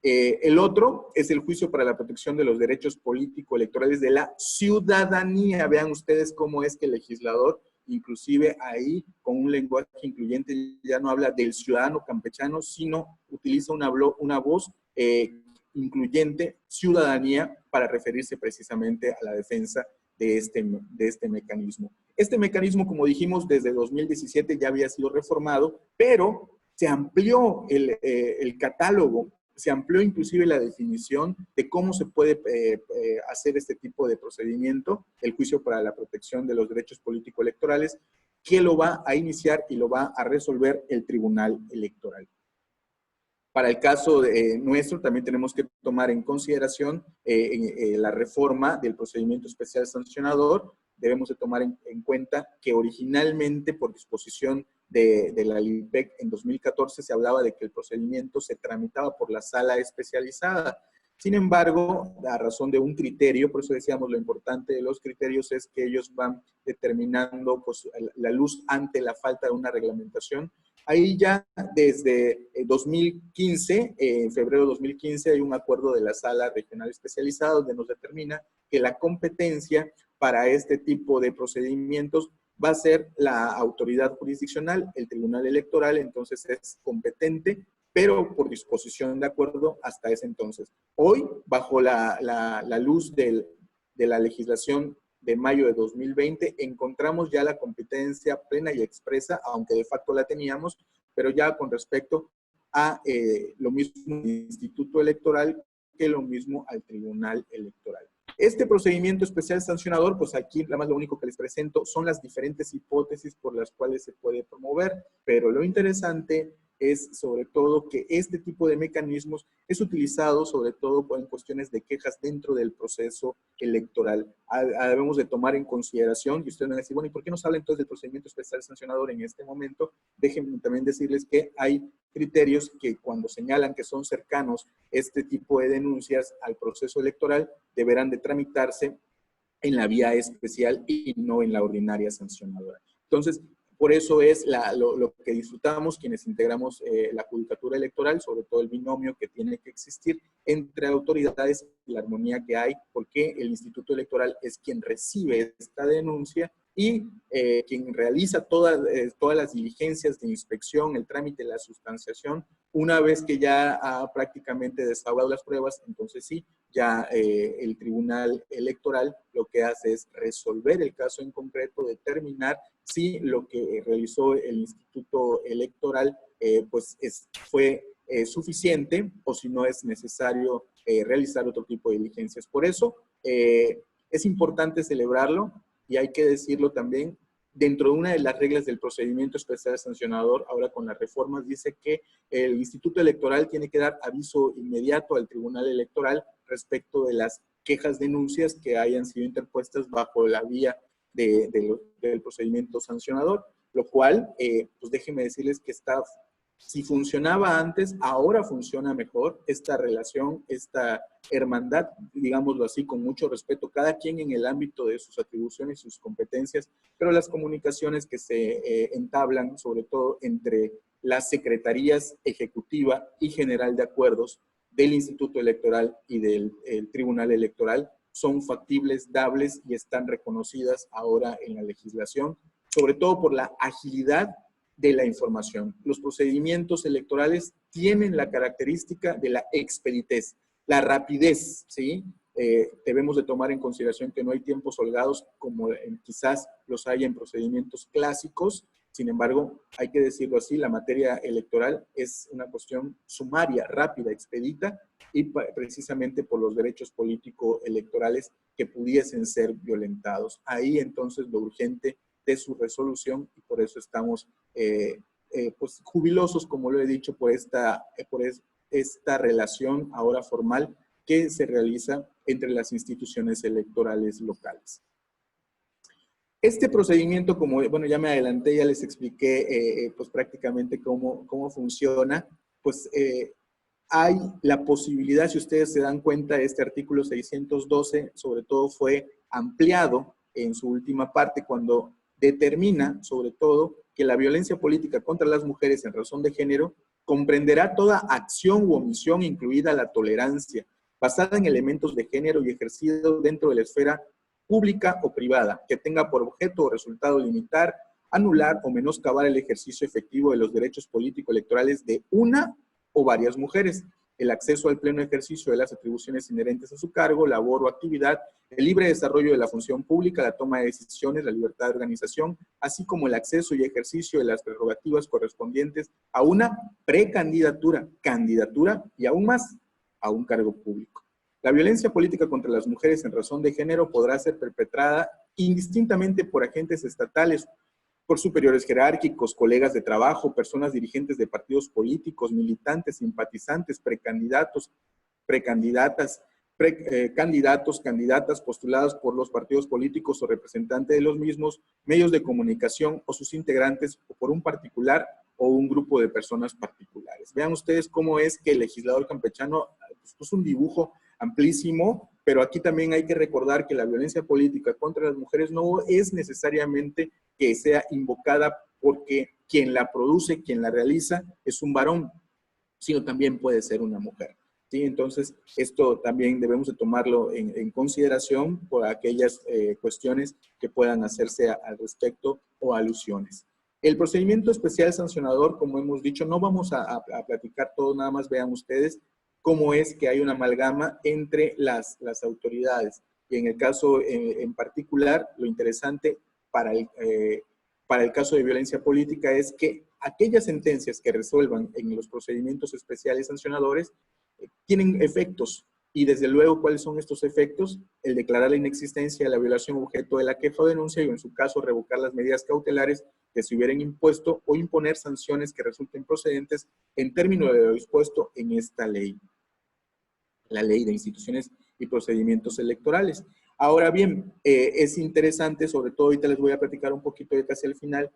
El otro es el juicio para la protección de los derechos político-electorales de la ciudadanía. Vean ustedes cómo es que el legislador, inclusive ahí, con un lenguaje incluyente, ya no habla del ciudadano campechano, sino utiliza una voz incluyente, ciudadanía, para referirse precisamente a la defensa de este mecanismo. Este mecanismo, como dijimos, desde 2017 ya había sido reformado, pero se amplió el catálogo, se amplió inclusive la definición de cómo se puede hacer este tipo de procedimiento, el juicio para la protección de los derechos político-electorales, que lo va a iniciar y lo va a resolver el Tribunal Electoral. Para el caso nuestro, también tenemos que tomar en consideración la reforma del procedimiento especial sancionador. Debemos de tomar en cuenta que originalmente, por disposición de la LIPEC en 2014, se hablaba de que el procedimiento se tramitaba por la sala especializada. Sin embargo, a razón de un criterio, por eso decíamos lo importante de los criterios es que ellos van determinando pues, la luz ante la falta de una reglamentación. Ahí ya desde 2015, en febrero de 2015, hay un acuerdo de la Sala Regional Especializada donde nos determina que la competencia para este tipo de procedimientos va a ser la autoridad jurisdiccional, el Tribunal Electoral, entonces es competente, pero por disposición de acuerdo hasta ese entonces. Hoy, bajo la luz de la legislación de mayo de 2020, encontramos ya la competencia plena y expresa, aunque de facto la teníamos, pero ya con respecto a lo mismo al Instituto Electoral que lo mismo al Tribunal Electoral. Este procedimiento especial sancionador, pues aquí nada más lo único que les presento son las diferentes hipótesis por las cuales se puede promover, pero lo interesante es sobre todo que este tipo de mecanismos es utilizado sobre todo en cuestiones de quejas dentro del proceso electoral. Debemos de tomar en consideración, y ustedes van a decir, bueno, ¿y por qué no se habla entonces del procedimiento especial sancionador en este momento? Déjenme también decirles que hay criterios que cuando señalan que son cercanos este tipo de denuncias al proceso electoral, deberán de tramitarse en la vía especial y no en la ordinaria sancionadora. Entonces, por eso es lo que disfrutamos quienes integramos la judicatura electoral, sobre todo el binomio que tiene que existir entre autoridades y la armonía que hay, porque el Instituto Electoral es quien recibe esta denuncia y quien realiza todas las diligencias de inspección, el trámite, la sustanciación. Una vez que ya ha prácticamente desahogado las pruebas, entonces sí, ya el Tribunal Electoral lo que hace es resolver el caso en concreto, determinar si lo que realizó el Instituto Electoral fue suficiente o si no es necesario realizar otro tipo de diligencias. Por eso es importante celebrarlo y hay que decirlo también, dentro de una de las reglas del procedimiento especial sancionador, ahora con las reformas, dice que el Instituto Electoral tiene que dar aviso inmediato al Tribunal Electoral respecto de las quejas, denuncias que hayan sido interpuestas bajo la vía del procedimiento sancionador, lo cual, pues déjenme decirles que si funcionaba antes, ahora funciona mejor esta relación, esta hermandad, digámoslo así, con mucho respeto, cada quien en el ámbito de sus atribuciones y sus competencias, pero las comunicaciones que se entablan, sobre todo entre las secretarías ejecutiva y general de acuerdos del Instituto Electoral y del Tribunal Electoral, son factibles, dables y están reconocidas ahora en la legislación, sobre todo por la agilidad de la información. Los procedimientos electorales tienen la característica de la expeditez, la rapidez, ¿sí? Debemos de tomar en consideración que no hay tiempos holgados como quizás los hay en procedimientos clásicos, Sin embargo, hay que decirlo así, la materia electoral es una cuestión sumaria, rápida, expedita, y precisamente por los derechos político-electorales que pudiesen ser violentados. Ahí entonces lo urgente de su resolución, y por eso estamos pues, jubilosos, como lo he dicho, por esta relación ahora formal que se realiza entre las instituciones electorales locales. Este procedimiento, como bueno, ya me adelanté, ya les expliqué pues prácticamente cómo funciona, pues hay la posibilidad, si ustedes se dan cuenta, este artículo 612 sobre todo fue ampliado en su última parte cuando determina sobre todo que la violencia política contra las mujeres en razón de género comprenderá toda acción u omisión, incluida la tolerancia, basada en elementos de género y ejercido dentro de la esfera pública o privada, que tenga por objeto o resultado limitar, anular o menoscabar el ejercicio efectivo de los derechos político-electorales de una o varias mujeres, el acceso al pleno ejercicio de las atribuciones inherentes a su cargo, labor o actividad, el libre desarrollo de la función pública, la toma de decisiones, la libertad de organización, así como el acceso y ejercicio de las prerrogativas correspondientes a una precandidatura, candidatura y aún más a un cargo público. La violencia política contra las mujeres en razón de género podrá ser perpetrada indistintamente por agentes estatales, por superiores jerárquicos, colegas de trabajo, personas dirigentes de partidos políticos, militantes, simpatizantes, precandidatos, precandidatas, candidatos, candidatas postuladas por los partidos políticos o representantes de los mismos, medios de comunicación o sus integrantes, o por un particular o un grupo de personas particulares. Vean ustedes cómo es que el legislador campechano puso un dibujo amplísimo, pero aquí también hay que recordar que la violencia política contra las mujeres no es necesariamente que sea invocada porque quien la produce, quien la realiza, es un varón, sino también puede ser una mujer. ¿Sí? Entonces, esto también debemos de tomarlo en consideración por aquellas cuestiones que puedan hacerse al respecto o alusiones. El procedimiento especial sancionador, como hemos dicho, no vamos a platicar todo, nada más vean ustedes cómo es que hay una amalgama entre las autoridades. Y en el caso en particular, lo interesante para el caso de violencia política es que aquellas sentencias que resuelvan en los procedimientos especiales sancionadores tienen efectos. Y desde luego, ¿cuáles son estos efectos? El declarar la inexistencia de la violación objeto de la queja o denuncia y, en su caso, revocar las medidas cautelares que se hubieran impuesto o imponer sanciones que resulten procedentes en términos de lo dispuesto en esta ley, la Ley de Instituciones y Procedimientos Electorales. Ahora bien, es interesante, sobre todo ahorita les voy a platicar un poquito de casi al final,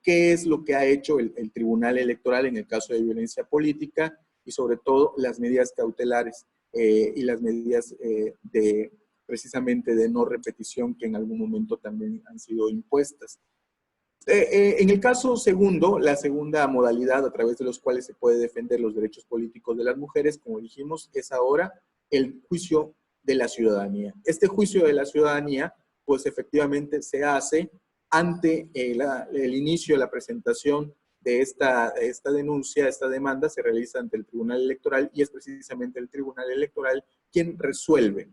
qué es lo que ha hecho el Tribunal Electoral en el caso de violencia política y sobre todo las medidas cautelares y las medidas precisamente de no repetición que en algún momento también han sido impuestas. En el caso segundo, la segunda modalidad a través de los cuales se puede defender los derechos políticos de las mujeres, como dijimos, es ahora el juicio de la ciudadanía. Este juicio de la ciudadanía, pues efectivamente se hace ante el inicio de la presentación de esta denuncia, esta demanda, se realiza ante el Tribunal Electoral y es precisamente el Tribunal Electoral quien resuelve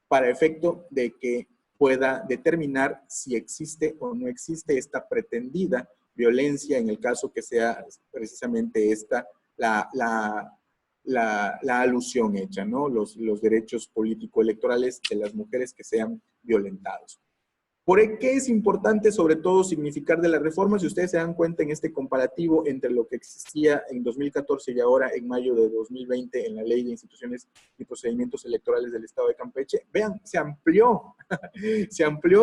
para efecto de que pueda determinar si existe o no existe esta pretendida violencia, en el caso que sea precisamente esta la alusión hecha, ¿no? Los derechos político-electorales de las mujeres que sean violentados. ¿Por qué es importante sobre todo significar de la reforma? Si ustedes se dan cuenta en este comparativo entre lo que existía en 2014 y ahora en mayo de 2020 en la Ley de Instituciones y Procedimientos Electorales del Estado de Campeche, vean, se amplió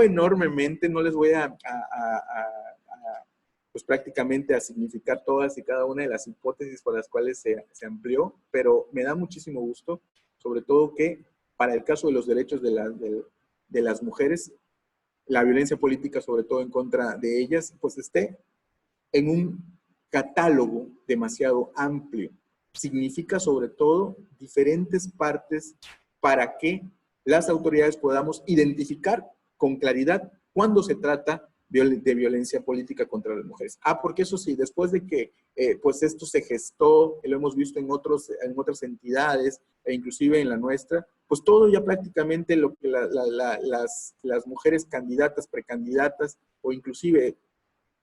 enormemente. No les voy pues prácticamente a significar todas y cada una de las hipótesis por las cuales se amplió, pero me da muchísimo gusto, sobre todo que para el caso de los derechos de las mujeres, la violencia política, sobre todo en contra de ellas, pues esté en un catálogo demasiado amplio. Significa sobre todo diferentes partes para que las autoridades podamos identificar con claridad cuando se trata de violencia política contra las mujeres. Porque eso sí, después de que pues esto se gestó, lo hemos visto en otras entidades, e inclusive en la nuestra, pues todo ya prácticamente lo que las mujeres candidatas, precandidatas, o inclusive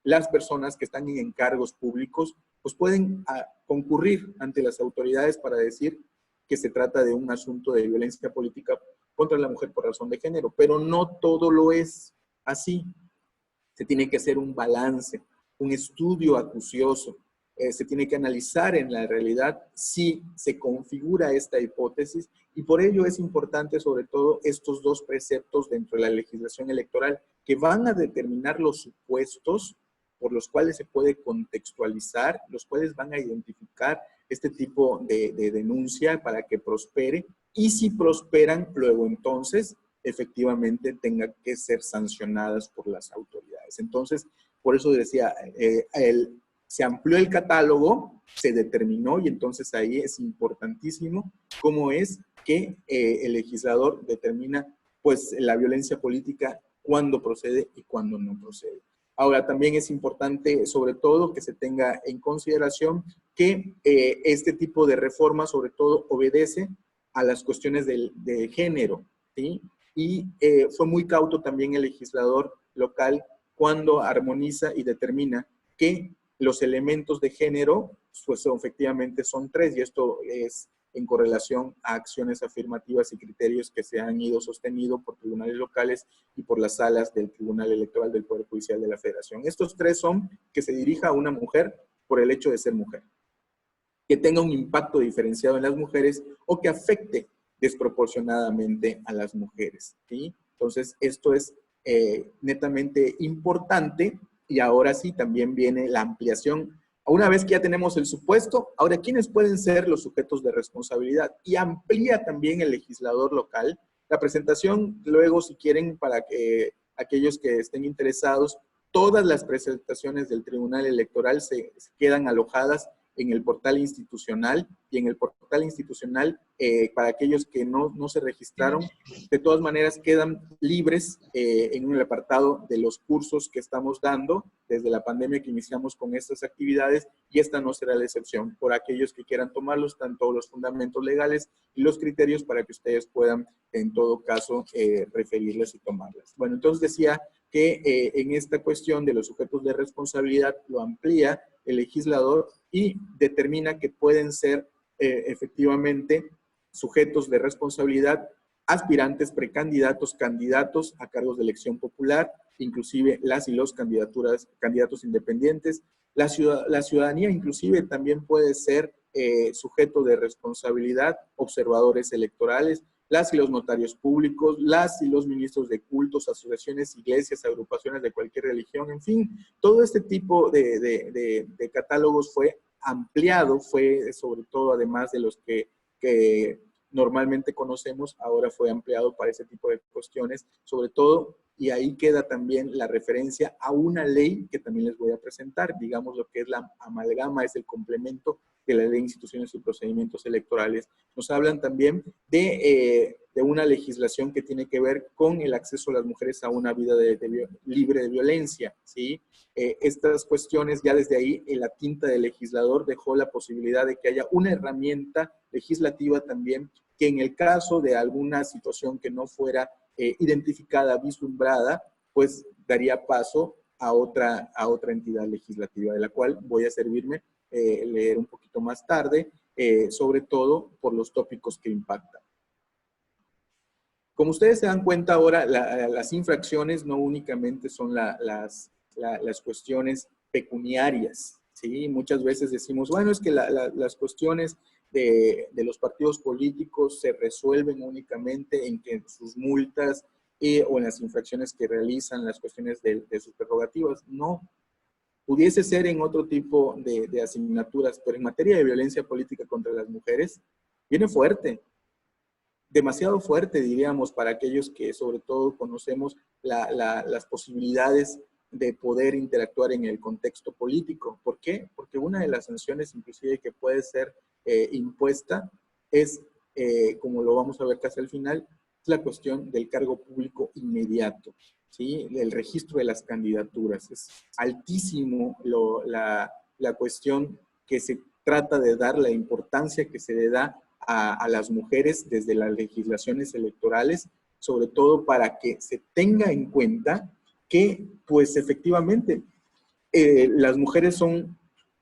las personas que están en encargos públicos pues pueden concurrir ante las autoridades para decir que se trata de un asunto de violencia política contra la mujer por razón de género, pero no todo lo es así. Se tiene que hacer un balance, un estudio acucioso. Se tiene que analizar en la realidad si se configura esta hipótesis y por ello es importante sobre todo estos dos preceptos dentro de la legislación electoral que van a determinar los supuestos por los cuales se puede contextualizar, los cuales van a identificar este tipo de denuncia para que prospere y si prosperan, luego entonces efectivamente tengan que ser sancionadas por las autoridades. Entonces, por eso decía, se amplió el catálogo, se determinó y entonces ahí es importantísimo cómo es que el legislador determina pues la violencia política, cuándo procede y cuándo no procede. Ahora, también es importante, sobre todo, que se tenga en consideración que este tipo de reforma, sobre todo, obedece a las cuestiones de género, ¿sí? Y fue muy cauto también el legislador local cuando armoniza y determina que los elementos de género, pues efectivamente son 3, y esto es en correlación a acciones afirmativas y criterios que se han ido sostenidos por tribunales locales y por las salas del Tribunal Electoral del Poder Judicial de la Federación. Estos 3 son que se dirija a una mujer por el hecho de ser mujer, que tenga un impacto diferenciado en las mujeres o que afecte desproporcionadamente a las mujeres, ¿sí? Entonces, esto es netamente importante y ahora sí también viene la ampliación. Una vez que ya tenemos el supuesto, ahora, ¿quiénes pueden ser los sujetos de responsabilidad? Y amplía también el legislador local. La presentación, luego, si quieren, para que aquellos que estén interesados, todas las presentaciones del Tribunal Electoral se quedan alojadas en el portal institucional, y en el portal institucional, para aquellos que no se registraron, de todas maneras quedan libres en un apartado de los cursos que estamos dando desde la pandemia que iniciamos con estas actividades, y esta no será la excepción. Por aquellos que quieran tomarlos, están todos los fundamentos legales y los criterios para que ustedes puedan, en todo caso, referirlas y tomarlas. Bueno, entonces decía que en esta cuestión de los sujetos de responsabilidad lo amplía el legislador y determina que pueden ser efectivamente sujetos de responsabilidad aspirantes, precandidatos, candidatos a cargos de elección popular, inclusive las y los candidatos independientes. La ciudadanía inclusive también puede ser sujeto de responsabilidad, observadores electorales, las y los notarios públicos, las y los ministros de cultos, asociaciones, iglesias, agrupaciones de cualquier religión, en fin, todo este tipo de catálogos fue ampliado, fue sobre todo además de los que normalmente conocemos, ahora fue ampliado para ese tipo de cuestiones, sobre todo, y ahí queda también la referencia a una ley que también les voy a presentar, digamos lo que es la amalgama, es el complemento de la Ley de Instituciones y Procedimientos Electorales. Nos hablan también de una legislación que tiene que ver con el acceso a las mujeres a una vida libre de violencia, ¿sí? Estas cuestiones, ya desde ahí, en la tinta del legislador dejó la posibilidad de que haya una herramienta legislativa también, que en el caso de alguna situación que no fuera identificada, vislumbrada, pues daría paso a otra entidad legislativa, de la cual voy a servirme leer un poquito más tarde, sobre todo por los tópicos que impactan. Como ustedes se dan cuenta ahora, las infracciones no únicamente son las cuestiones pecuniarias, ¿sí? Muchas veces decimos, bueno, es que las cuestiones de los partidos políticos se resuelven únicamente en que sus multas o en las infracciones que realizan, las cuestiones de sus prerrogativas. No. Pudiese ser en otro tipo de asignaturas, pero en materia de violencia política contra las mujeres, viene fuerte. Demasiado fuerte, diríamos, para aquellos que sobre todo conocemos las posibilidades de poder interactuar en el contexto político. ¿Por qué? Porque una de las sanciones inclusive que puede ser impuesta es, como lo vamos a ver casi al final, es la cuestión del cargo público inmediato, ¿sí? El registro de las candidaturas. Es altísimo la cuestión que se trata de dar, la importancia que se le da a las mujeres desde las legislaciones electorales, sobre todo para que se tenga en cuenta que, pues efectivamente, las mujeres son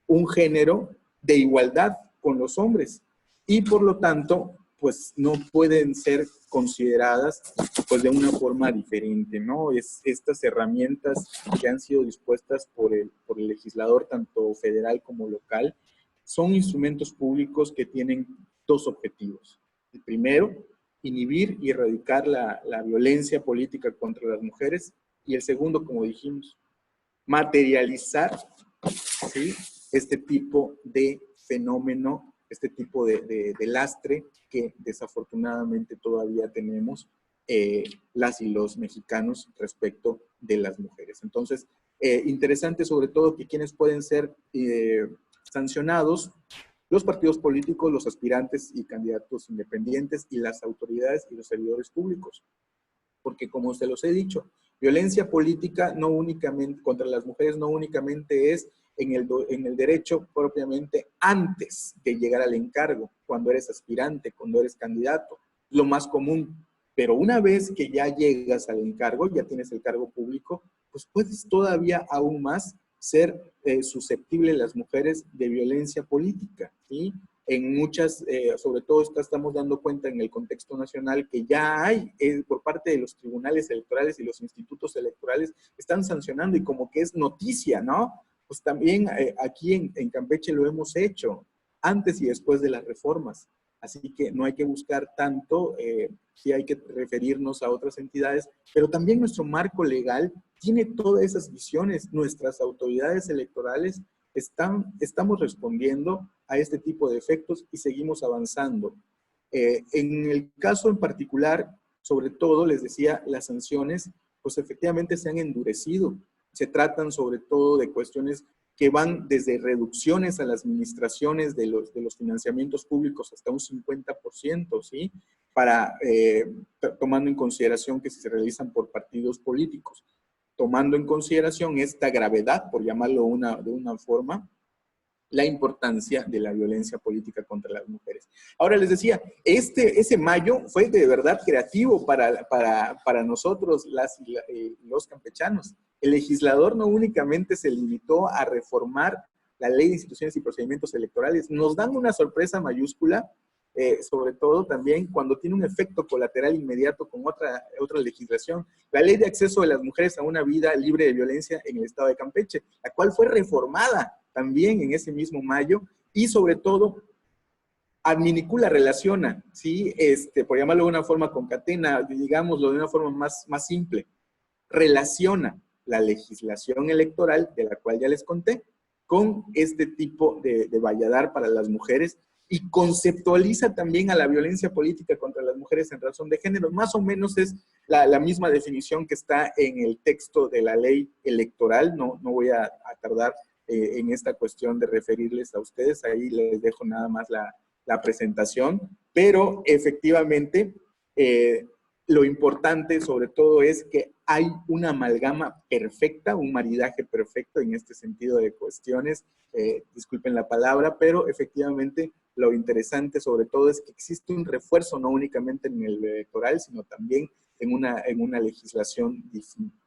un género de igualdad con los hombres y por lo tanto, pues no pueden ser consideradas pues de una forma diferente, ¿no? Estas herramientas que han sido dispuestas por el legislador, tanto federal como local, son instrumentos públicos que tienen dos objetivos. El primero, inhibir y erradicar la violencia política contra las mujeres, y el segundo, como dijimos, materializar, ¿sí?, este tipo de fenómeno, este tipo de lastre que desafortunadamente todavía tenemos las y los mexicanos respecto de las mujeres. Entonces, interesante sobre todo que quienes pueden ser sancionados: los partidos políticos, los aspirantes y candidatos independientes y las autoridades y los servidores públicos. Porque como se los he dicho, violencia política no únicamente contra las mujeres no únicamente es en el derecho propiamente antes de llegar al encargo, cuando eres aspirante, cuando eres candidato, lo más común. Pero una vez que ya llegas al encargo, ya tienes el cargo público, pues puedes todavía aún más ser susceptible las mujeres de violencia política, ¿sí? En muchas, sobre todo estamos dando cuenta en el contexto nacional que ya hay por parte de los tribunales electorales y los institutos electorales están sancionando y como que es noticia, ¿no? Pues también aquí en Campeche lo hemos hecho antes y después de las reformas. Así que no hay que buscar tanto, sí hay que referirnos a otras entidades, pero también nuestro marco legal tiene todas esas visiones. Nuestras autoridades electorales estamos respondiendo a este tipo de efectos y seguimos avanzando. En el caso en particular, sobre todo, les decía, las sanciones, pues efectivamente se han endurecido. Se tratan sobre todo de cuestiones que van desde reducciones a las administraciones de los financiamientos públicos hasta un 50%, ¿sí? Tomando en consideración que se realizan por partidos políticos. Tomando en consideración esta gravedad, por llamarlo de una forma, la importancia de la violencia política contra las mujeres. Ahora les decía, ese mayo fue de verdad creativo para nosotros, los campechanos. El legislador no únicamente se limitó a reformar la Ley de Instituciones y Procedimientos Electorales, nos dan una sorpresa mayúscula, sobre todo también cuando tiene un efecto colateral inmediato con otra legislación, la Ley de Acceso de las Mujeres a una Vida Libre de Violencia en el Estado de Campeche, la cual fue reformada también en ese mismo mayo, y sobre todo adminicula, relaciona, ¿sí? Por llamarlo de una forma, concatena, digámoslo de una forma más simple, relaciona la legislación electoral, de la cual ya les conté, con este tipo de valladar para las mujeres, y conceptualiza también a la violencia política contra las mujeres en razón de género. Más o menos es la misma definición que está en el texto de la ley electoral. No voy a tardar en esta cuestión de referirles a ustedes, ahí les dejo nada más la presentación, pero efectivamente lo importante sobre todo es que hay una amalgama perfecta, un maridaje perfecto en este sentido de cuestiones, disculpen la palabra, pero efectivamente lo interesante sobre todo es que existe un refuerzo no únicamente en el electoral, sino también en una legislación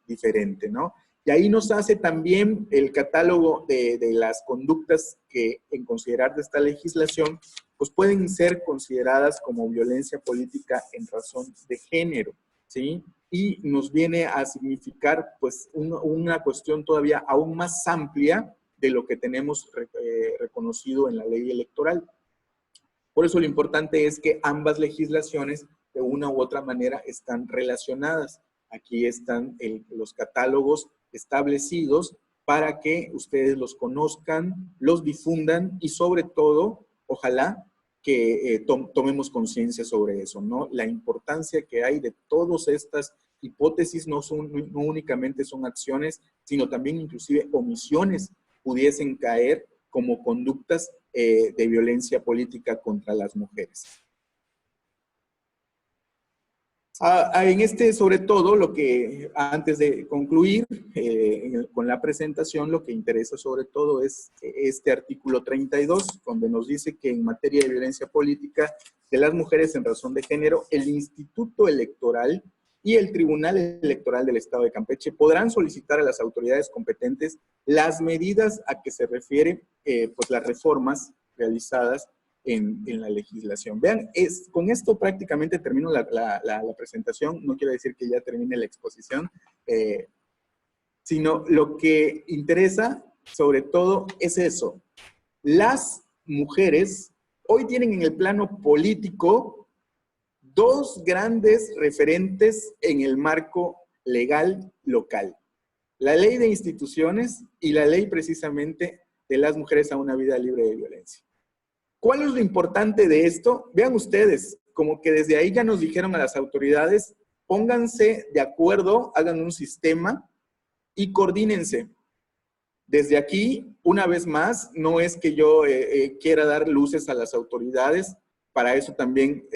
diferente, ¿no? Y ahí nos hace también el catálogo de las conductas que, en considerar de esta legislación, pues pueden ser consideradas como violencia política en razón de género, ¿sí? Y nos viene a significar, pues, una cuestión todavía aún más amplia de lo que tenemos reconocido en la ley electoral. Por eso lo importante es que ambas legislaciones, de una u otra manera, están relacionadas. Aquí están los catálogos establecidos para que ustedes los conozcan, los difundan y sobre todo, ojalá que tomemos conciencia sobre eso, ¿no? La importancia que hay de todas estas hipótesis no únicamente son acciones, sino también inclusive omisiones pudiesen caer como conductas de violencia política contra las mujeres. Sobre todo, lo que antes de concluir con la presentación, lo que interesa sobre todo es este artículo 32, donde nos dice que en materia de violencia política de las mujeres en razón de género, el Instituto Electoral y el Tribunal Electoral del Estado de Campeche podrán solicitar a las autoridades competentes las medidas a que se refiere pues las reformas realizadas en la legislación. Vean, con esto prácticamente termino la presentación. No quiero decir que ya termine la exposición, sino lo que interesa sobre todo es eso. Las mujeres hoy tienen en el plano político dos grandes referentes en el marco legal local. La ley de instituciones y la ley precisamente de las mujeres a una vida libre de violencia. ¿Cuál es lo importante de esto? Vean ustedes, como que desde ahí ya nos dijeron a las autoridades, pónganse de acuerdo, hagan un sistema y coordínense. Desde aquí, una vez más, no es que yo quiera dar luces a las autoridades, para eso también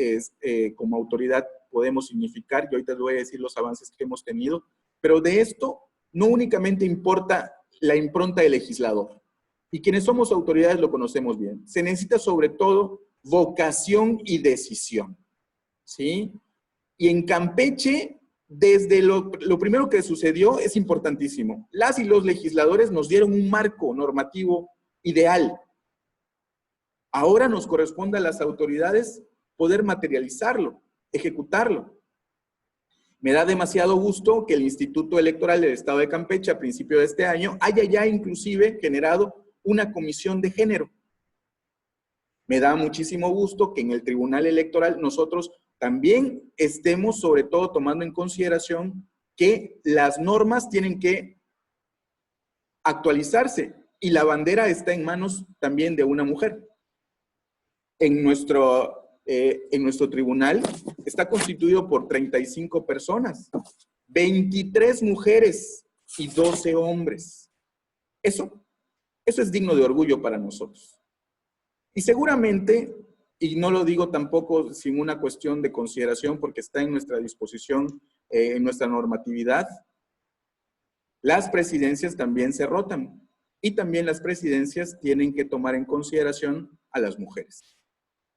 como autoridad podemos significar, y ahorita les voy a decir los avances que hemos tenido, pero de esto no únicamente importa la impronta del legislador, y quienes somos autoridades lo conocemos bien. Se necesita sobre todo vocación y decisión, ¿sí? Y en Campeche, desde lo primero que sucedió es importantísimo. Las y los legisladores nos dieron un marco normativo ideal. Ahora nos corresponde a las autoridades poder materializarlo, ejecutarlo. Me da demasiado gusto que el Instituto Electoral del Estado de Campeche, a principio de este año, haya ya inclusive generado una comisión de género. Me da muchísimo gusto que en el Tribunal Electoral nosotros también estemos sobre todo tomando en consideración que las normas tienen que actualizarse y la bandera está en manos también de una mujer. En nuestro tribunal está constituido por 35 personas, 23 mujeres y 12 hombres. Eso es digno de orgullo para nosotros. Y seguramente, y no lo digo tampoco sin una cuestión de consideración porque está en nuestra disposición, en nuestra normatividad, las presidencias también se rotan y también las presidencias tienen que tomar en consideración a las mujeres.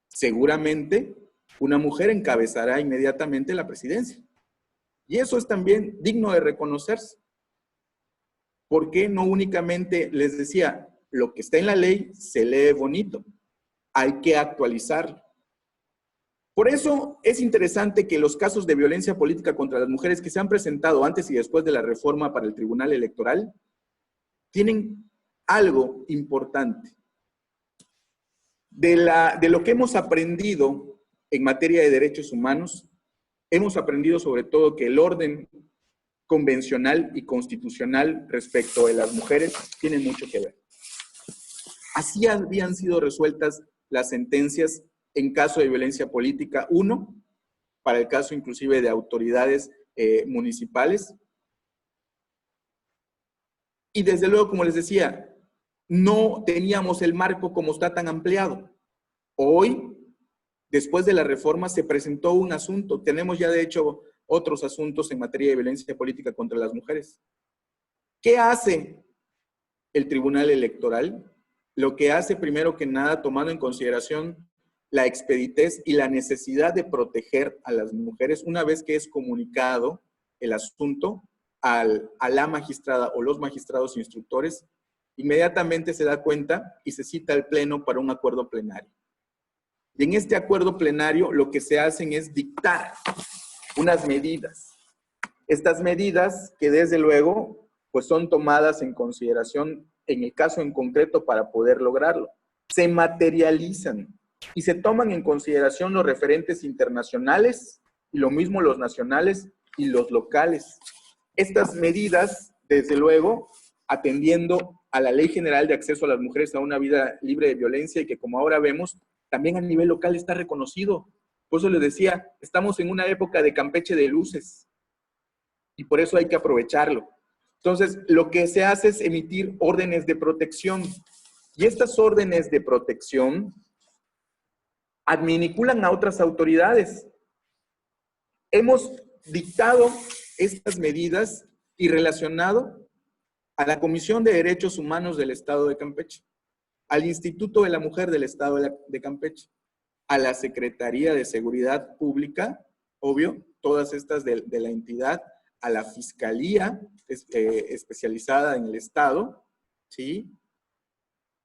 Seguramente una mujer encabezará inmediatamente la presidencia. Y eso es también digno de reconocerse. Porque no únicamente, les decía, lo que está en la ley se lee bonito. Hay que actualizarlo. Por eso es interesante que los casos de violencia política contra las mujeres que se han presentado antes y después de la reforma para el Tribunal Electoral tienen algo importante. De lo que hemos aprendido en materia de derechos humanos, hemos aprendido sobre todo que el orden convencional y constitucional respecto de las mujeres tiene mucho que ver. Así habían sido resueltas las sentencias en caso de violencia política, uno, para el caso inclusive de autoridades municipales. Y desde luego, como les decía, no teníamos el marco como está tan ampliado. Hoy, después de la reforma, se presentó un asunto. Tenemos ya, de hecho, otros asuntos en materia de violencia política contra las mujeres. ¿Qué hace el Tribunal Electoral? Lo que hace, primero que nada, tomando en consideración la expeditez y la necesidad de proteger a las mujeres una vez que es comunicado el asunto a la magistrada o los magistrados instructores, inmediatamente se da cuenta y se cita al Pleno para un acuerdo plenario. Y en este acuerdo plenario lo que se hacen es dictar unas medidas. Estas medidas que desde luego pues son tomadas en consideración en el caso en concreto para poder lograrlo. Se materializan y se toman en consideración los referentes internacionales y lo mismo los nacionales y los locales. Estas medidas, desde luego, atendiendo a la Ley General de Acceso a las Mujeres a una Vida Libre de Violencia y que como ahora vemos, también a nivel local está reconocido. Por eso les decía, estamos en una época de Campeche de luces y por eso hay que aprovecharlo. Entonces, lo que se hace es emitir órdenes de protección y estas órdenes de protección adminiculan a otras autoridades. Hemos dictado estas medidas y relacionado a la Comisión de Derechos Humanos del Estado de Campeche, al Instituto de la Mujer del Estado de Campeche, a la Secretaría de Seguridad Pública obvio, todas estas de la entidad, a la fiscalía especializada en el Estado, ¿sí?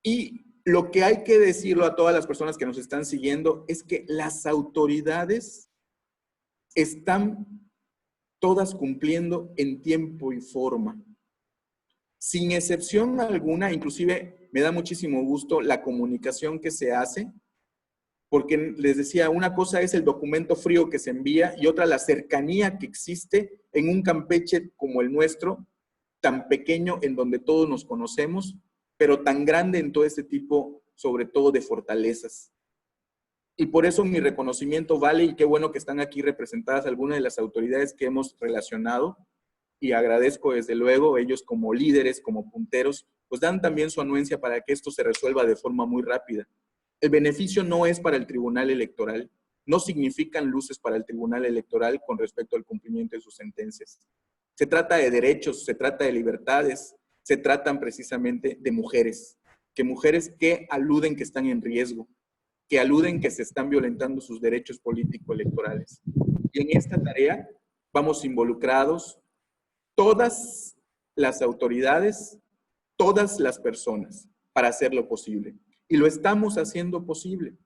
Y lo que hay que decirlo a todas las personas que nos están siguiendo es que las autoridades están todas cumpliendo en tiempo y forma. Sin excepción alguna, inclusive me da muchísimo gusto la comunicación que se hace, porque les decía, una cosa es el documento frío que se envía y otra la cercanía que existe en un Campeche como el nuestro, tan pequeño en donde todos nos conocemos, pero tan grande en todo este tipo, sobre todo de fortalezas. Y por eso mi reconocimiento vale, y qué bueno que están aquí representadas algunas de las autoridades que hemos relacionado, y agradezco desde luego ellos como líderes, como punteros, pues dan también su anuencia para que esto se resuelva de forma muy rápida. El beneficio no es para el Tribunal Electoral, no significan luces para el Tribunal Electoral con respecto al cumplimiento de sus sentencias. Se trata de derechos, se trata de libertades, se tratan precisamente de mujeres que aluden que están en riesgo, que aluden que se están violentando sus derechos político-electorales. Y en esta tarea vamos involucrados todas las autoridades, todas las personas, para hacerlo posible. Y lo estamos haciendo posible.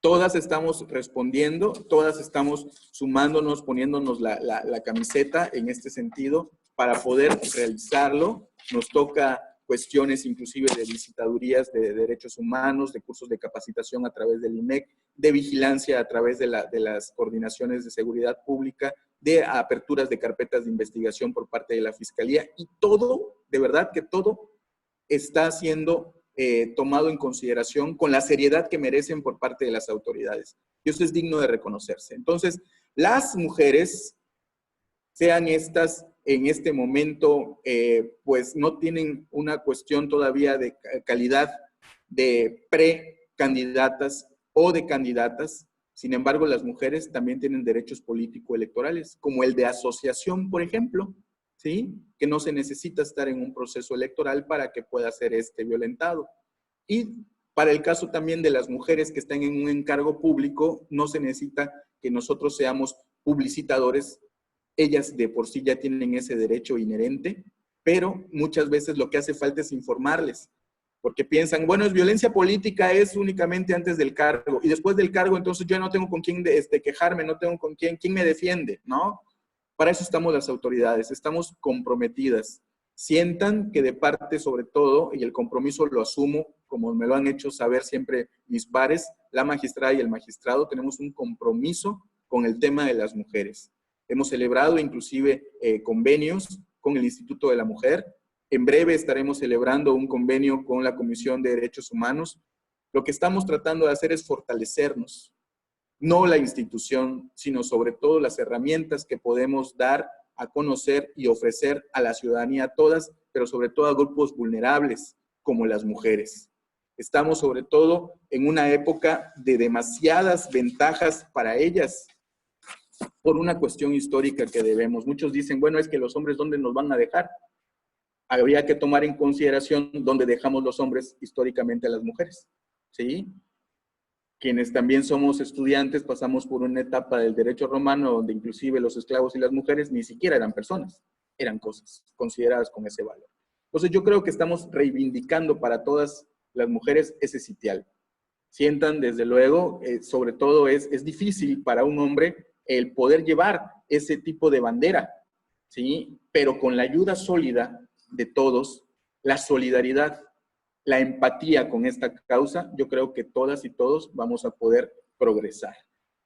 Todas estamos respondiendo, todas estamos sumándonos, poniéndonos la camiseta en este sentido para poder realizarlo. Nos toca cuestiones inclusive de visitadurías de derechos humanos, de cursos de capacitación a través del INEC, de vigilancia a través de las coordinaciones de seguridad pública, de aperturas de carpetas de investigación por parte de la Fiscalía, y todo, de verdad que todo está siendo tomado en consideración con la seriedad que merecen por parte de las autoridades. Y eso es digno de reconocerse. Entonces, las mujeres, sean estas en este momento, pues no tienen una cuestión todavía de calidad de precandidatas o de candidatas. Sin embargo, las mujeres también tienen derechos político-electorales, como el de asociación, por ejemplo, ¿sí? Que no se necesita estar en un proceso electoral para que pueda ser violentado. Y para el caso también de las mujeres que están en un encargo público, no se necesita que nosotros seamos publicitadores. Ellas de por sí ya tienen ese derecho inherente, pero muchas veces lo que hace falta es informarles, porque piensan, bueno, es violencia política, es únicamente antes del cargo, y después del cargo, entonces yo no tengo con quién quejarme, no tengo con quién me defiende, ¿no? Para eso estamos las autoridades, estamos comprometidas. Sientan que de parte, sobre todo, y el compromiso lo asumo, como me lo han hecho saber siempre mis pares, la magistrada y el magistrado, tenemos un compromiso con el tema de las mujeres. Hemos celebrado inclusive convenios con el Instituto de la Mujer. En breve estaremos celebrando un convenio con la Comisión de Derechos Humanos. Lo que estamos tratando de hacer es fortalecernos, no la institución, sino sobre todo las herramientas que podemos dar a conocer y ofrecer a la ciudadanía todas, pero sobre todo a grupos vulnerables como las mujeres. Estamos sobre todo en una época de demasiadas ventajas para ellas, por una cuestión histórica que debemos. Muchos dicen, bueno, es que los hombres, ¿dónde nos van a dejar? Habría que tomar en consideración dónde dejamos los hombres históricamente a las mujeres, ¿sí? Quienes también somos estudiantes pasamos por una etapa del derecho romano donde inclusive los esclavos y las mujeres ni siquiera eran personas, eran cosas consideradas con ese valor. Entonces yo creo que estamos reivindicando para todas las mujeres ese sitial. Sientan desde luego, sobre todo es difícil para un hombre el poder llevar ese tipo de bandera, ¿sí? Pero con la ayuda sólida de todos, la solidaridad, la empatía con esta causa, yo creo que todas y todos vamos a poder progresar.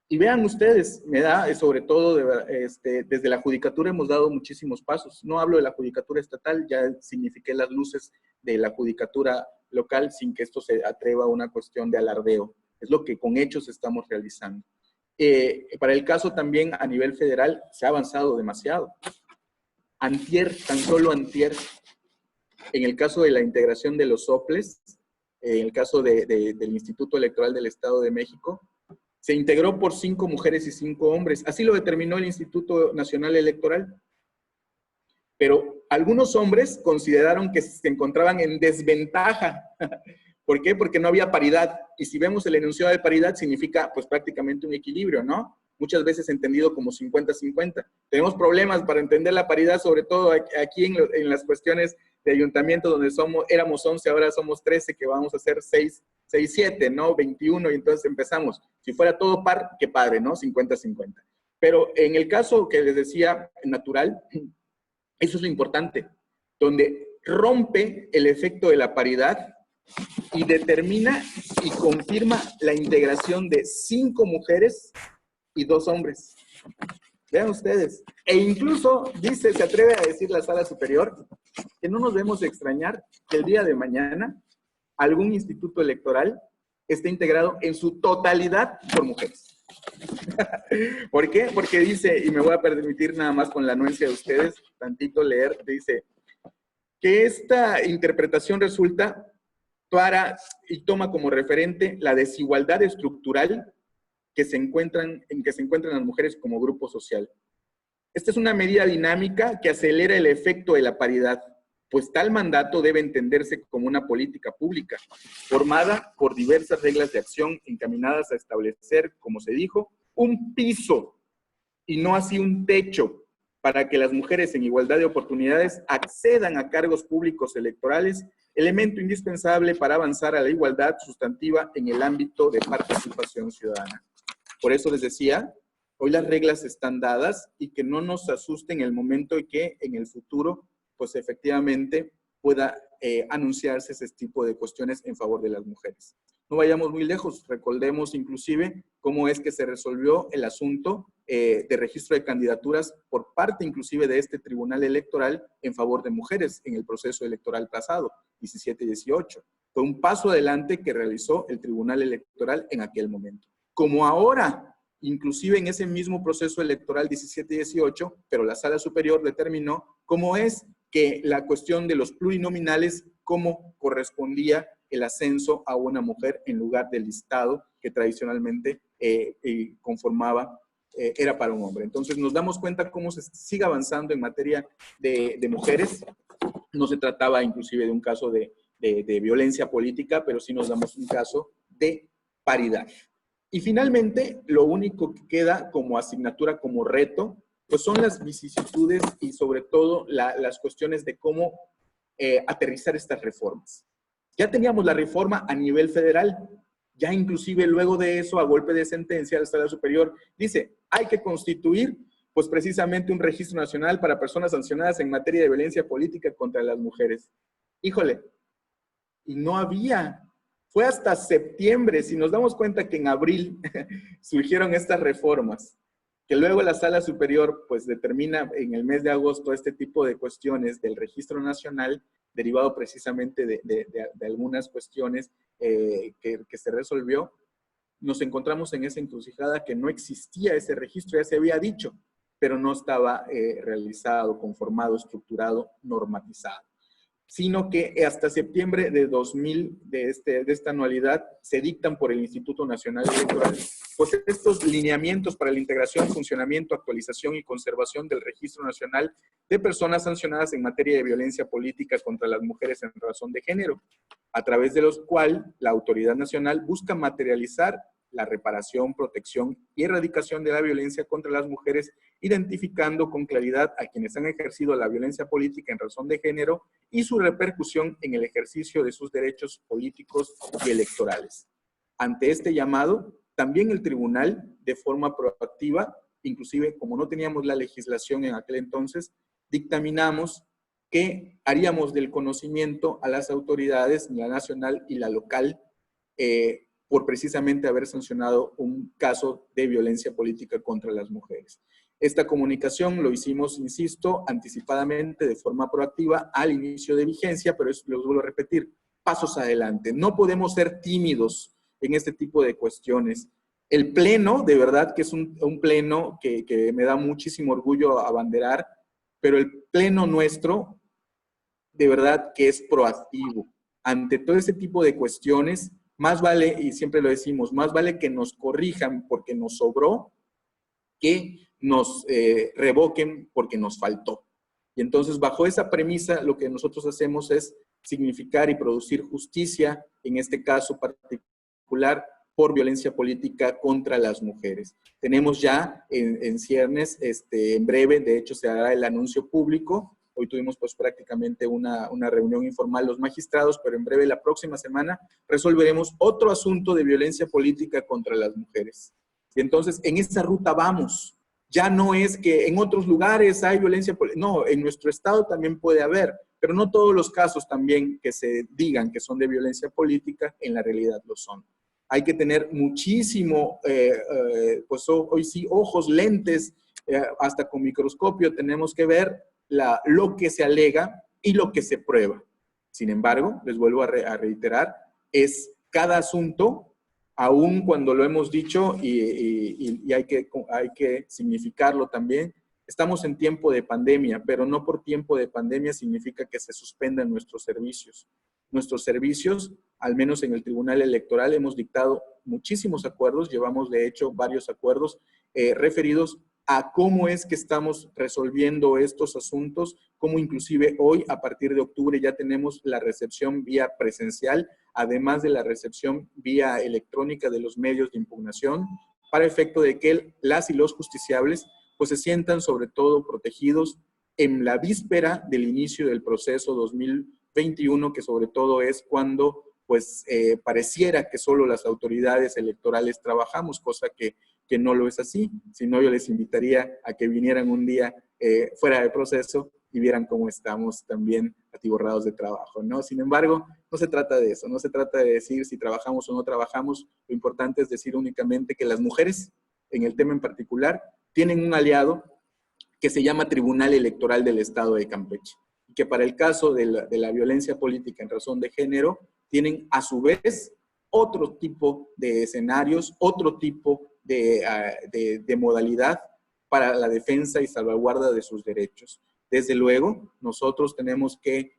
Y vean ustedes, me da, sobre todo, desde la judicatura hemos dado muchísimos pasos. No hablo de la judicatura estatal, ya signifiqué las luces de la judicatura local sin que esto se atreva a una cuestión de alardeo. Es lo que con hechos estamos realizando. Para el caso también a nivel federal se ha avanzado demasiado. Antier, tan solo antier, en el caso de la integración de los soples, en el caso del Instituto Electoral del Estado de México, se integró por 5 mujeres y 5 hombres. Así lo determinó el Instituto Nacional Electoral. Pero algunos hombres consideraron que se encontraban en desventaja. ¿Por qué? Porque no había paridad. Y si vemos el enunciado de paridad, significa pues prácticamente un equilibrio, ¿no? muchas veces entendido como 50-50. Tenemos problemas para entender la paridad, sobre todo aquí en las cuestiones de ayuntamiento, donde éramos 11, ahora somos 13, que vamos a hacer 6, 7, ¿no? 21, y entonces empezamos. Si fuera todo par, qué padre, ¿no? 50-50. Pero en el caso que les decía, natural, eso es lo importante, donde rompe el efecto de la paridad y determina y confirma la integración de 5 mujeres y 2 hombres. Vean ustedes. E incluso se atreve a decir la Sala Superior que no nos debemos extrañar que el día de mañana algún instituto electoral esté integrado en su totalidad por mujeres. ¿Por qué? Porque dice, y me voy a permitir nada más con la anuencia de ustedes, tantito leer, dice que esta interpretación resulta y toma como referente la desigualdad estructural en que se encuentran las mujeres como grupo social. Esta es una medida dinámica que acelera el efecto de la paridad, pues tal mandato debe entenderse como una política pública, formada por diversas reglas de acción encaminadas a establecer, como se dijo, un piso y no así un techo para que las mujeres en igualdad de oportunidades accedan a cargos públicos electorales, elemento indispensable para avanzar a la igualdad sustantiva en el ámbito de participación ciudadana. Por eso les decía, hoy las reglas están dadas y que no nos asusten el momento y que en el futuro, pues efectivamente pueda anunciarse ese tipo de cuestiones en favor de las mujeres. No vayamos muy lejos, recordemos inclusive cómo es que se resolvió el asunto de registro de candidaturas por parte inclusive de este tribunal electoral en favor de mujeres en el proceso electoral pasado, 17-18. Fue un paso adelante que realizó el tribunal electoral en aquel momento. Como ahora, inclusive en ese mismo proceso electoral 17-18, pero la Sala Superior determinó cómo es que la cuestión de los plurinominales, cómo correspondía el ascenso a una mujer en lugar del listado que tradicionalmente conformaba, era para un hombre. Entonces nos damos cuenta cómo se sigue avanzando en materia de mujeres. No se trataba inclusive de un caso de violencia política, pero sí nos damos un caso de paridad. Y finalmente, lo único que queda como asignatura, como reto, pues son las vicisitudes y sobre todo las cuestiones de cómo aterrizar estas reformas. Ya teníamos la reforma a nivel federal, ya inclusive luego de eso, a golpe de sentencia, la Sala Superior dice, hay que constituir pues precisamente un registro nacional para personas sancionadas en materia de violencia política contra las mujeres. Híjole, y no había. Fue hasta septiembre, si nos damos cuenta que en abril surgieron estas reformas, que luego la Sala Superior pues determina en el mes de agosto este tipo de cuestiones del registro nacional, derivado precisamente de algunas cuestiones que se resolvió. Nos encontramos en esa encrucijada que no existía ese registro, ya se había dicho, pero no estaba realizado, conformado, estructurado, normatizado. Sino que hasta septiembre de 2000, de esta anualidad, se dictan por el Instituto Nacional Electoral, pues estos lineamientos para la integración, funcionamiento, actualización y conservación del Registro Nacional de Personas Sancionadas en materia de violencia política contra las mujeres en razón de género, a través de los cuales la Autoridad Nacional busca materializar la reparación, protección y erradicación de la violencia contra las mujeres, identificando con claridad a quienes han ejercido la violencia política en razón de género y su repercusión en el ejercicio de sus derechos políticos y electorales. Ante este llamado, también el tribunal, de forma proactiva, inclusive como no teníamos la legislación en aquel entonces, dictaminamos que haríamos del conocimiento a las autoridades, la nacional y la local, por precisamente haber sancionado un caso de violencia política contra las mujeres. Esta comunicación lo hicimos, insisto, anticipadamente, de forma proactiva, al inicio de vigencia, pero los vuelvo a repetir, pasos adelante. No podemos ser tímidos en este tipo de cuestiones. El pleno, de verdad que es un pleno que me da muchísimo orgullo abanderar, pero el pleno nuestro, de verdad que es proactivo. Ante todo ese tipo de cuestiones, más vale, y siempre lo decimos, más vale que nos corrijan porque nos sobró, que nos revoquen porque nos faltó. Y entonces, bajo esa premisa, lo que nosotros hacemos es significar y producir justicia, en este caso particular, por violencia política contra las mujeres. Tenemos ya en ciernes, en breve, de hecho se hará el anuncio público. Hoy tuvimos pues prácticamente una reunión informal los magistrados, pero en breve, la próxima semana, resolveremos otro asunto de violencia política contra las mujeres. Y entonces, en esta ruta vamos. Ya no es que en otros lugares hay violencia política, no, en nuestro estado también puede haber, pero no todos los casos también que se digan que son de violencia política, en la realidad lo son. Hay que tener muchísimo, pues hoy sí, ojos, lentes, hasta con microscopio tenemos que ver lo que se alega y lo que se prueba. Sin embargo, les vuelvo a reiterar, es cada asunto, aún cuando lo hemos dicho y hay que significarlo también, estamos en tiempo de pandemia, pero no por tiempo de pandemia significa que se suspendan nuestros servicios. Nuestros servicios, al menos en el Tribunal Electoral, hemos dictado muchísimos acuerdos, llevamos de hecho varios acuerdos referidos a cómo es que estamos resolviendo estos asuntos, cómo inclusive hoy, a partir de octubre, ya tenemos la recepción vía presencial, además de la recepción vía electrónica de los medios de impugnación, para efecto de que las y los justiciables pues se sientan sobre todo protegidos en la víspera del inicio del proceso 2021, que sobre todo es cuando pues pareciera que solo las autoridades electorales trabajamos, cosa que no lo es así. Si no, yo les invitaría a que vinieran un día fuera de proceso y vieran cómo estamos también atiborrados de trabajo, ¿no? Sin embargo, no se trata de eso, no se trata de decir si trabajamos o no trabajamos, lo importante es decir únicamente que las mujeres, en el tema en particular, tienen un aliado que se llama Tribunal Electoral del Estado de Campeche, y que para el caso de la violencia política en razón de género, tienen a su vez otro tipo de escenarios, otro tipo de modalidad para la defensa y salvaguarda de sus derechos. Desde luego, nosotros tenemos que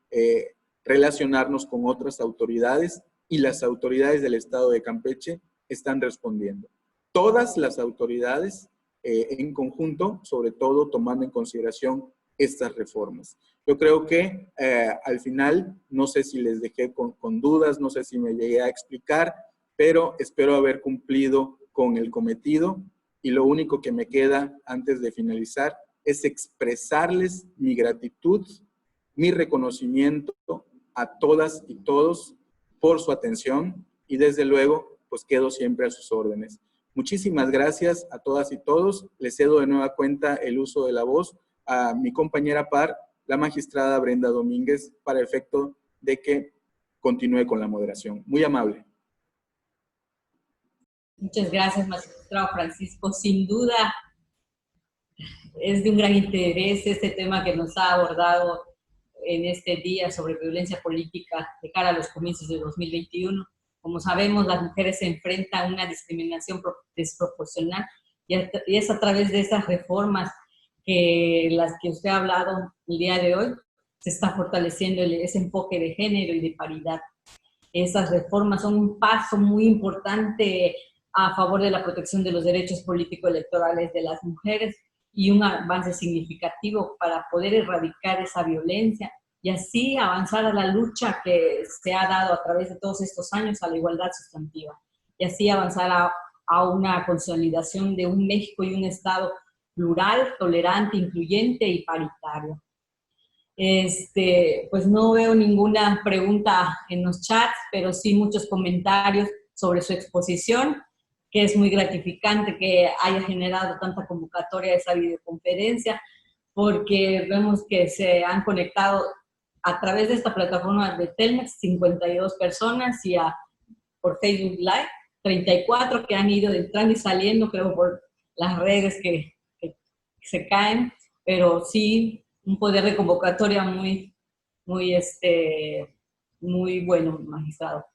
relacionarnos con otras autoridades y las autoridades del Estado de Campeche están respondiendo. Todas las autoridades en conjunto, sobre todo tomando en consideración estas reformas. Yo creo que al final, no sé si les dejé con dudas, no sé si me llegué a explicar, pero espero haber cumplido con el cometido y lo único que me queda antes de finalizar es expresarles mi gratitud, mi reconocimiento a todas y todos por su atención y desde luego pues quedo siempre a sus órdenes. Muchísimas gracias a todas y todos. Les cedo de nueva cuenta el uso de la voz a mi compañera par, la magistrada Brenda Domínguez, para efecto de que continúe con la moderación. Muy amable. Muchas gracias, magistrado Francisco. Sin duda, es de un gran interés este tema que nos ha abordado en este día sobre violencia política de cara a los comicios de 2021. Como sabemos, las mujeres se enfrentan a una discriminación desproporcional y es a través de esas reformas que las que usted ha hablado el día de hoy, se está fortaleciendo ese enfoque de género y de paridad. Esas reformas son un paso muy importante a favor de la protección de los derechos político-electorales de las mujeres y un avance significativo para poder erradicar esa violencia y así avanzar a la lucha que se ha dado a través de todos estos años a la igualdad sustantiva y así avanzar a una consolidación de un México y un Estado plural, tolerante, incluyente y paritario. Pues no veo ninguna pregunta en los chats, pero sí muchos comentarios sobre su exposición, que es muy gratificante que haya generado tanta convocatoria a esa videoconferencia, porque vemos que se han conectado a través de esta plataforma de Telmex 52 personas y por Facebook Live 34 que han ido entrando y saliendo, creo, por las redes que se caen, pero sí un poder de convocatoria muy bueno, magistrado.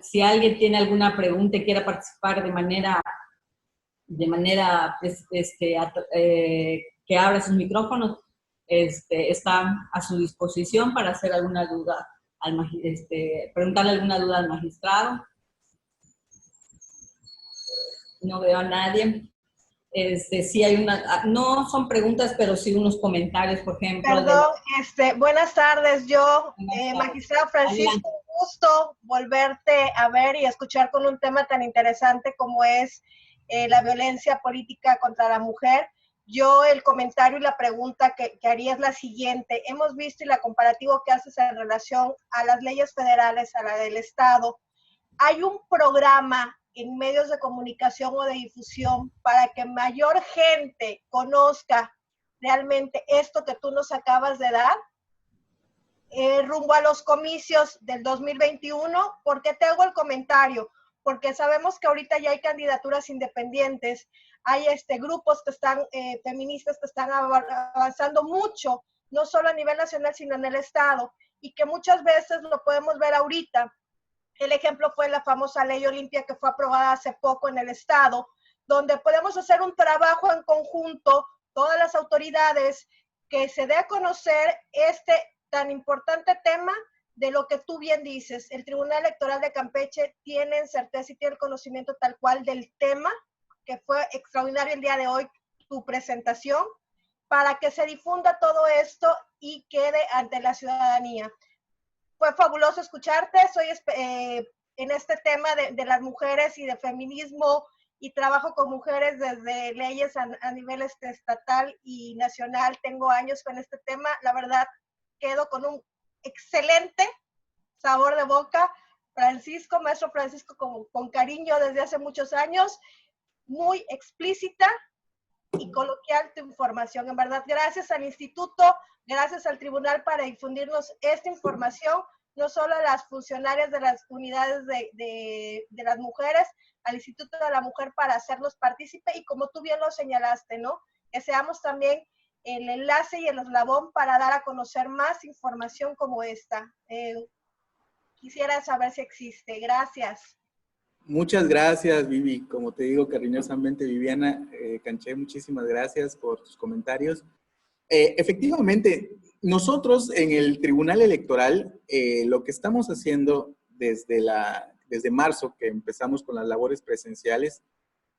Si alguien tiene alguna pregunta y quiera participar de manera que abra sus micrófonos, está a su disposición para hacer alguna duda, preguntarle alguna duda al magistrado. No veo a nadie. Sí hay no son preguntas, pero sí unos comentarios, por ejemplo. Perdón, buenas tardes, magistrado Francisco, gusto volverte a ver y escuchar con un tema tan interesante como es la violencia política contra la mujer. Yo el comentario y la pregunta que haría es la siguiente. Hemos visto y la comparativa que haces en relación a las leyes federales, a la del Estado. ¿Hay un programa en medios de comunicación o de difusión para que mayor gente conozca realmente esto que tú nos acabas de dar? Rumbo a los comicios del 2021, ¿por qué te hago el comentario? Porque sabemos que ahorita ya hay candidaturas independientes, hay grupos que están, feministas que están avanzando mucho, no solo a nivel nacional, sino en el Estado, y que muchas veces lo podemos ver ahorita. El ejemplo fue la famosa Ley Olimpia que fue aprobada hace poco en el Estado, donde podemos hacer un trabajo en conjunto, todas las autoridades, que se dé a conocer este tan importante tema de lo que tú bien dices. El Tribunal Electoral de Campeche tiene certeza y tiene el conocimiento tal cual del tema, que fue extraordinario el día de hoy tu presentación, para que se difunda todo esto y quede ante la ciudadanía. Fue fabuloso escucharte. Soy en este tema de las mujeres y de feminismo y trabajo con mujeres desde leyes a nivel estatal y nacional. Tengo años con este tema. La verdad, quedo con un excelente sabor de boca. Francisco, maestro Francisco, con cariño desde hace muchos años, muy explícita y coloquial tu información. En verdad, gracias al instituto, gracias al tribunal para difundirnos esta información, no solo a las funcionarias de las unidades de las mujeres, al Instituto de la Mujer para hacernos partícipe y como tú bien lo señalaste, ¿no? Que seamos también el enlace y el eslabón para dar a conocer más información como esta. Quisiera saber si existe. Gracias. Muchas gracias, Vivi. Como te digo cariñosamente, Viviana Canché, muchísimas gracias por tus comentarios. Efectivamente, nosotros en el Tribunal Electoral, lo que estamos haciendo desde marzo, que empezamos con las labores presenciales,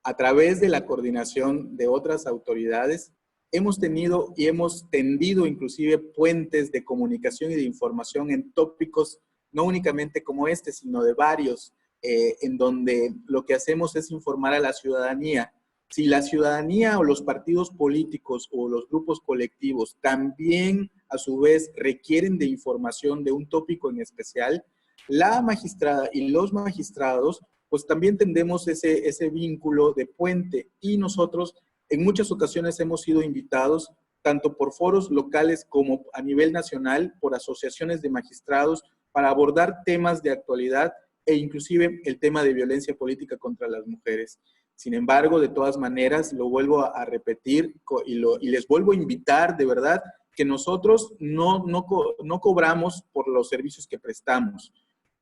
a través de la coordinación de otras autoridades, hemos tenido y hemos tendido inclusive puentes de comunicación y de información en tópicos, no únicamente como este, sino de varios, en donde lo que hacemos es informar a la ciudadanía. Si la ciudadanía o los partidos políticos o los grupos colectivos también a su vez requieren de información de un tópico en especial, la magistrada y los magistrados pues también tendemos ese vínculo de puente y nosotros en muchas ocasiones hemos sido invitados tanto por foros locales como a nivel nacional por asociaciones de magistrados para abordar temas de actualidad e inclusive el tema de violencia política contra las mujeres. Sin embargo, de todas maneras, lo vuelvo a repetir y les vuelvo a invitar, de verdad, que nosotros no cobramos por los servicios que prestamos.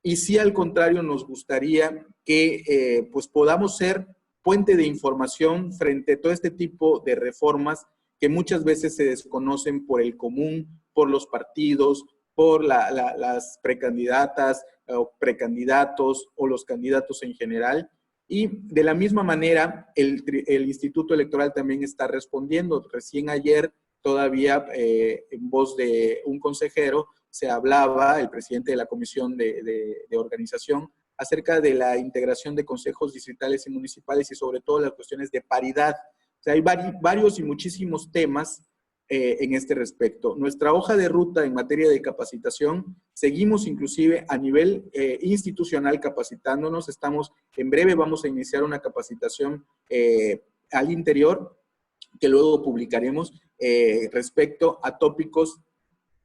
Y sí, al contrario, nos gustaría que pues podamos ser puente de información frente a todo este tipo de reformas que muchas veces se desconocen por el común, por los partidos, por las precandidatas o precandidatos o los candidatos en general. Y de la misma manera, el Instituto Electoral también está respondiendo. Recién ayer, todavía en voz de un consejero, se hablaba, el presidente de la Comisión de Organización, acerca de la integración de consejos distritales y municipales y sobre todo las cuestiones de paridad. O sea, hay varios y muchísimos temas en este respecto. Nuestra hoja de ruta en materia de capacitación, seguimos inclusive a nivel institucional capacitándonos. En breve vamos a iniciar una capacitación al interior que luego publicaremos respecto a tópicos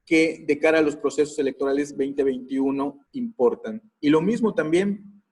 que de cara a los procesos electorales 2021 importan. Y lo mismo también,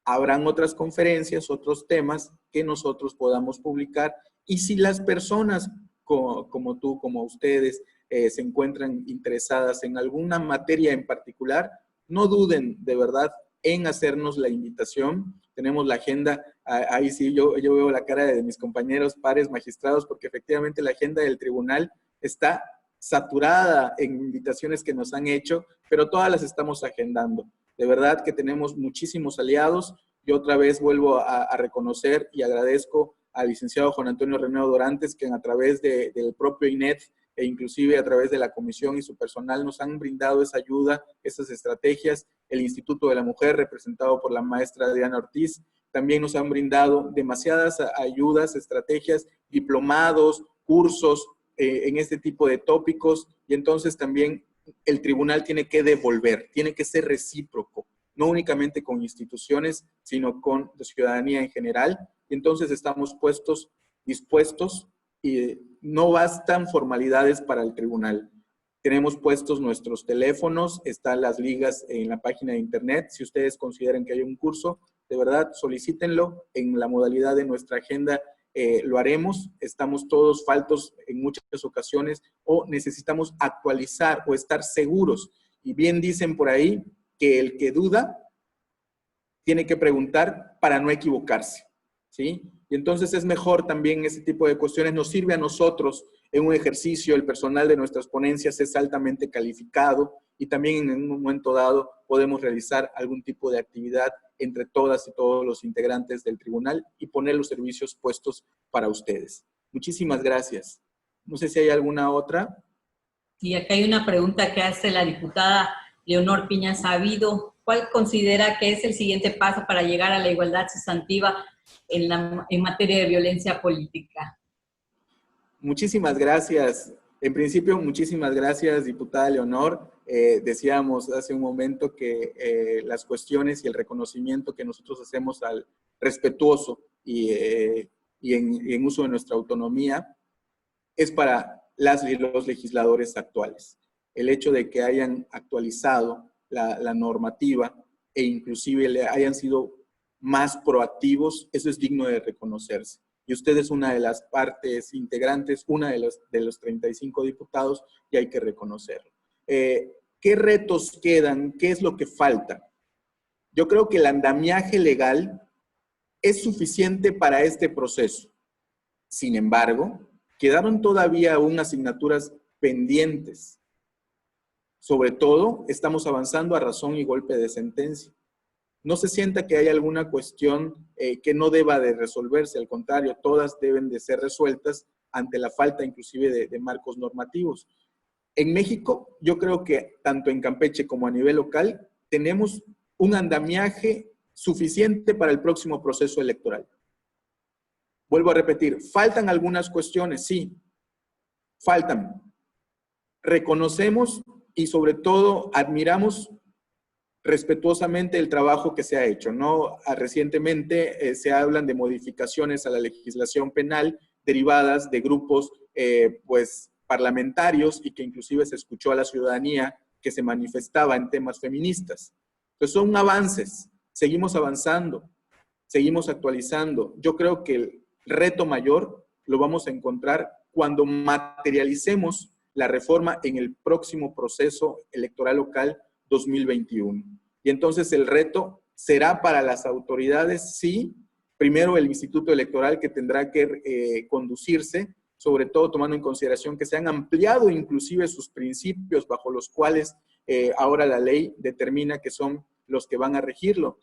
habrán otras conferencias, otros temas que nosotros podamos publicar. Y si las personas como tú, como ustedes, se encuentran interesadas en alguna materia en particular, no duden de verdad en hacernos la invitación. Tenemos la agenda, ahí sí yo veo la cara de mis compañeros pares magistrados, porque efectivamente la agenda del tribunal está saturada en invitaciones que nos han hecho, pero todas las estamos agendando. De verdad que tenemos muchísimos aliados. Yo otra vez vuelvo a reconocer y agradezco al licenciado Juan Antonio Reneo Dorantes, que a través del propio INET e inclusive a través de la comisión y su personal nos han brindado esa ayuda, esas estrategias. El Instituto de la Mujer, representado por la maestra Diana Ortiz, también nos han brindado demasiadas ayudas, estrategias, diplomados, cursos en este tipo de tópicos, y entonces también el tribunal tiene que devolver, tiene que ser recíproco, no únicamente con instituciones, sino con la ciudadanía en general. Y entonces estamos dispuestos, y no bastan formalidades para el tribunal. Tenemos puestos nuestros teléfonos, están las ligas en la página de internet. Si ustedes consideran que hay un curso, de verdad, solicítenlo en la modalidad de nuestra agenda. Lo haremos. Estamos todos faltos en muchas ocasiones o necesitamos actualizar o estar seguros. Y bien dicen por ahí que el que duda tiene que preguntar para no equivocarse, ¿sí? Y entonces es mejor también ese tipo de cuestiones, nos sirve a nosotros en un ejercicio. El personal de nuestras ponencias es altamente calificado y también en un momento dado podemos realizar algún tipo de actividad entre todas y todos los integrantes del tribunal y poner los servicios puestos para ustedes. Muchísimas gracias. No sé si hay alguna otra. Y acá hay una pregunta que hace la diputada Leonor Piña Sabido. ¿Cuál considera que es el siguiente paso para llegar a la igualdad sustantiva en materia de violencia política? Muchísimas gracias. En principio, muchísimas gracias, diputada Leonor. Decíamos hace un momento que las cuestiones y el reconocimiento que nosotros hacemos al respetuoso y en uso de nuestra autonomía es para las y los legisladores actuales. El hecho de que hayan actualizado la normativa e inclusive hayan sido más proactivos, eso es digno de reconocerse. Y usted es una de las partes integrantes, una de los 35 diputados, y hay que reconocerlo. ¿Qué retos quedan? ¿Qué es lo que falta? Yo creo que el andamiaje legal es suficiente para este proceso. Sin embargo, quedaron todavía aún asignaturas pendientes. Sobre todo, estamos avanzando a razón y golpe de sentencia. No se sienta que hay alguna cuestión que no deba de resolverse, al contrario, todas deben de ser resueltas ante la falta inclusive de marcos normativos. En México, yo creo que tanto en Campeche como a nivel local, tenemos un andamiaje suficiente para el próximo proceso electoral. Vuelvo a repetir, faltan algunas cuestiones, sí, faltan. Reconocemos y sobre todo admiramos respetuosamente el trabajo que se ha hecho, ¿no? Recientemente se hablan de modificaciones a la legislación penal derivadas de grupos pues parlamentarios y que inclusive se escuchó a la ciudadanía que se manifestaba en temas feministas. Entonces son avances, seguimos avanzando, seguimos actualizando. Yo creo que el reto mayor lo vamos a encontrar cuando materialicemos la reforma en el próximo proceso electoral local 2021. Y entonces el reto será para las autoridades, sí, primero el Instituto Electoral, que tendrá que conducirse, sobre todo tomando en consideración que se han ampliado inclusive sus principios bajo los cuales ahora la ley determina que son los que van a regirlo.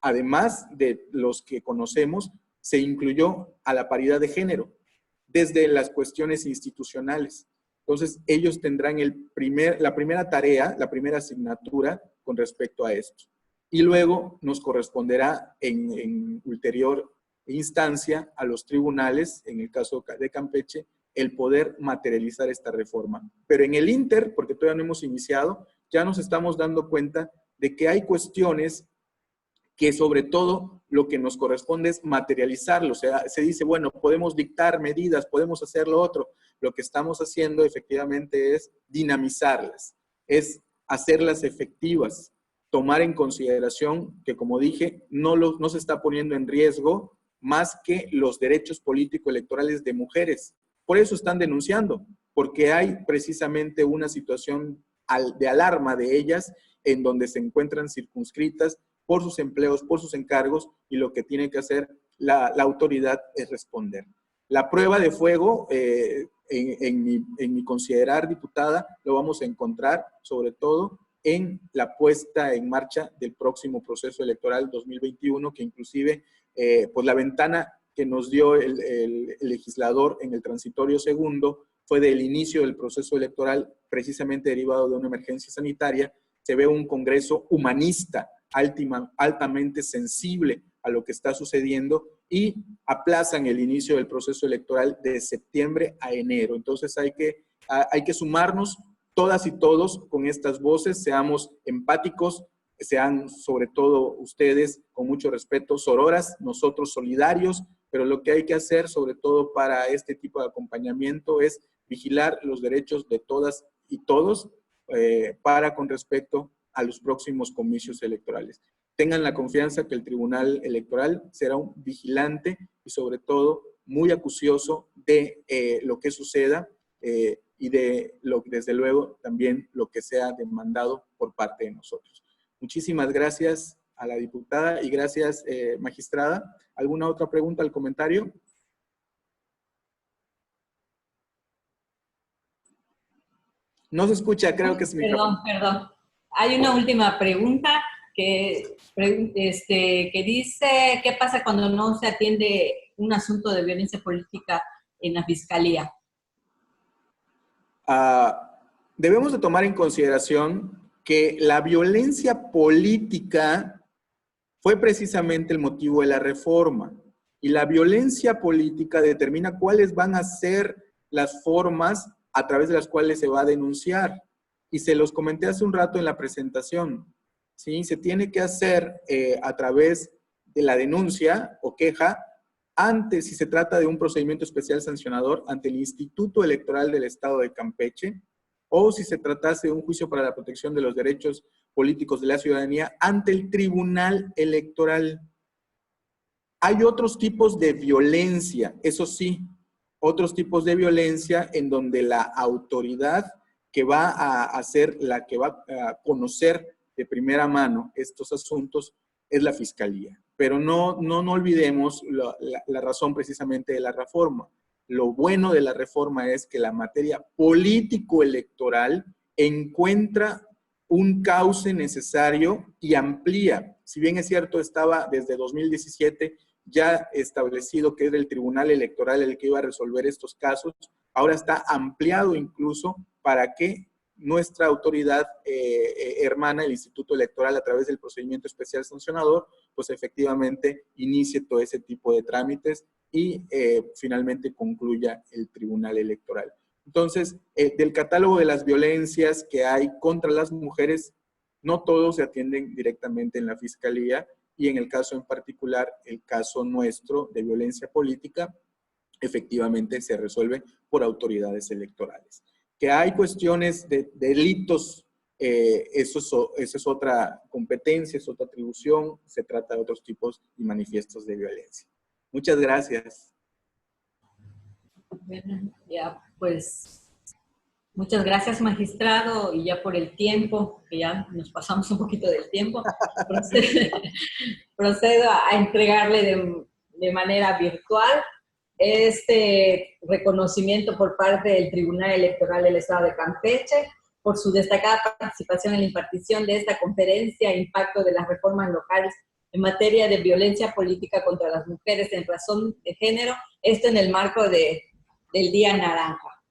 Además de los que conocemos, se incluyó a la paridad de género desde las cuestiones institucionales. Entonces, ellos tendrán la primera tarea, la primera asignatura con respecto a esto. Y luego nos corresponderá en ulterior instancia a los tribunales, en el caso de Campeche, el poder materializar esta reforma. Pero en el ínter, porque todavía no hemos iniciado, ya nos estamos dando cuenta de que hay cuestiones que sobre todo lo que nos corresponde es materializarlo. O sea, se dice, bueno, podemos dictar medidas, podemos hacer lo otro. Lo que estamos haciendo efectivamente es dinamizarlas, es hacerlas efectivas, tomar en consideración que, como dije, no se está poniendo en riesgo más que los derechos político-electorales de mujeres. Por eso están denunciando, porque hay precisamente una situación de alarma de ellas en donde se encuentran circunscritas por sus empleos, por sus encargos, y lo que tiene que hacer la autoridad es responder. La prueba de fuego, en mi considerar, diputada, lo vamos a encontrar sobre todo en la puesta en marcha del próximo proceso electoral 2021, que inclusive pues la ventana que nos dio el legislador en el transitorio segundo fue del inicio del proceso electoral, precisamente derivado de una emergencia sanitaria. Se ve un Congreso humanista, altamente sensible a lo que está sucediendo, y aplazan el inicio del proceso electoral de septiembre a enero. Entonces hay que sumarnos todas y todos con estas voces, seamos empáticos, sean sobre todo ustedes con mucho respeto sororas, nosotros solidarios, pero lo que hay que hacer sobre todo para este tipo de acompañamiento es vigilar los derechos de todas y todos para con respecto a los próximos comicios electorales. Tengan la confianza que el Tribunal Electoral será un vigilante y sobre todo muy acucioso de lo que suceda y de desde luego también lo que sea demandado por parte de nosotros. Muchísimas gracias a la diputada y gracias, magistrada. ¿Alguna otra pregunta al comentario? No se escucha, creo que es mi micrófono. Perdón. Hay una última pregunta que dice, ¿qué pasa cuando no se atiende un asunto de violencia política en la Fiscalía? Debemos de tomar en consideración que la violencia política fue precisamente el motivo de la reforma. Y la violencia política determina cuáles van a ser las formas a través de las cuales se va a denunciar. Y se los comenté hace un rato en la presentación. ¿Sí? Se tiene que hacer a través de la denuncia o queja, antes, si se trata de un procedimiento especial sancionador, ante el Instituto Electoral del Estado de Campeche, o si se tratase de un juicio para la protección de los derechos políticos de la ciudadanía, ante el Tribunal Electoral. Hay otros tipos de violencia, eso sí, otros tipos de violencia en donde la autoridad que va a ser la que va a conocer de primera mano estos asuntos es la Fiscalía. Pero no olvidemos la razón precisamente de la reforma. Lo bueno de la reforma es que la materia político-electoral encuentra un cauce necesario y amplía. Si bien es cierto, estaba desde 2017 ya establecido que era el Tribunal Electoral el que iba a resolver estos casos, ahora está ampliado incluso para que nuestra autoridad hermana, el Instituto Electoral, a través del procedimiento especial sancionador, pues efectivamente inicie todo ese tipo de trámites y finalmente concluya el Tribunal Electoral. Entonces, del catálogo de las violencias que hay contra las mujeres, no todos se atienden directamente en la Fiscalía, y en el caso en particular, el caso nuestro de violencia política, efectivamente se resuelve por autoridades electorales. Que hay cuestiones de delitos, eso es otra competencia, es otra atribución, se trata de otros tipos y manifiestos de violencia. Muchas gracias. Bueno, ya pues, muchas gracias, magistrado, y ya por el tiempo, que ya nos pasamos un poquito del tiempo, procedo a entregarle de manera virtual este reconocimiento por parte del Tribunal Electoral del Estado de Campeche por su destacada participación en la impartición de esta conferencia Impacto de las reformas locales en materia de violencia política contra las mujeres en razón de género, esto en el marco del Día Naranja.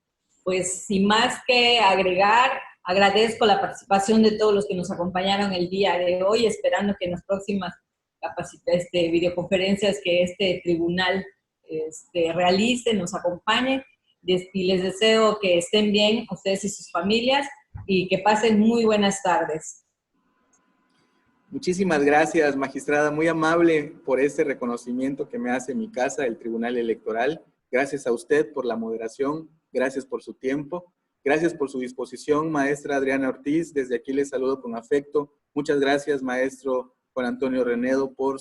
Pues sin más que agregar, agradezco la participación de todos los que nos acompañaron el día de hoy, esperando que en las próximas videoconferencias que este tribunal realice, nos acompañen, y les deseo que estén bien ustedes y sus familias y que pasen muy buenas tardes. Muchísimas gracias, magistrada, muy amable por este reconocimiento que me hace mi casa, el Tribunal Electoral. Gracias a usted por la moderación, gracias por su tiempo, gracias por su disposición, maestra Adriana Ortiz, desde aquí les saludo con afecto. Muchas gracias, maestro Juan Antonio Renedo, por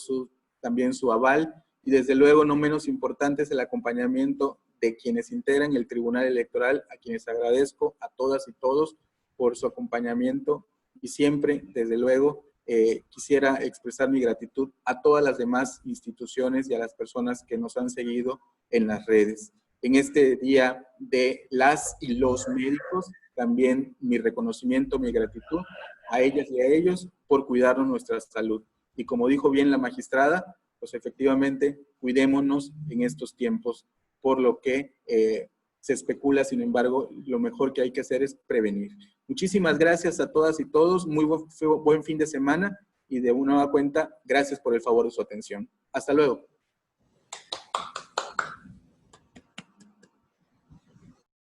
también su aval. Y desde luego, no menos importante, es el acompañamiento de quienes integran el Tribunal Electoral, a quienes agradezco a todas y todos por su acompañamiento. Y siempre, desde luego, quisiera expresar mi gratitud a todas las demás instituciones y a las personas que nos han seguido en las redes. En este día de las y los médicos, también mi reconocimiento, mi gratitud a ellas y a ellos por cuidarnos nuestra salud. Y como dijo bien la magistrada, pues efectivamente cuidémonos en estos tiempos, por lo que se especula, sin embargo, lo mejor que hay que hacer es prevenir. Muchísimas gracias a todas y todos, muy buen fin de semana y de una nueva cuenta, gracias por el favor de su atención. Hasta luego.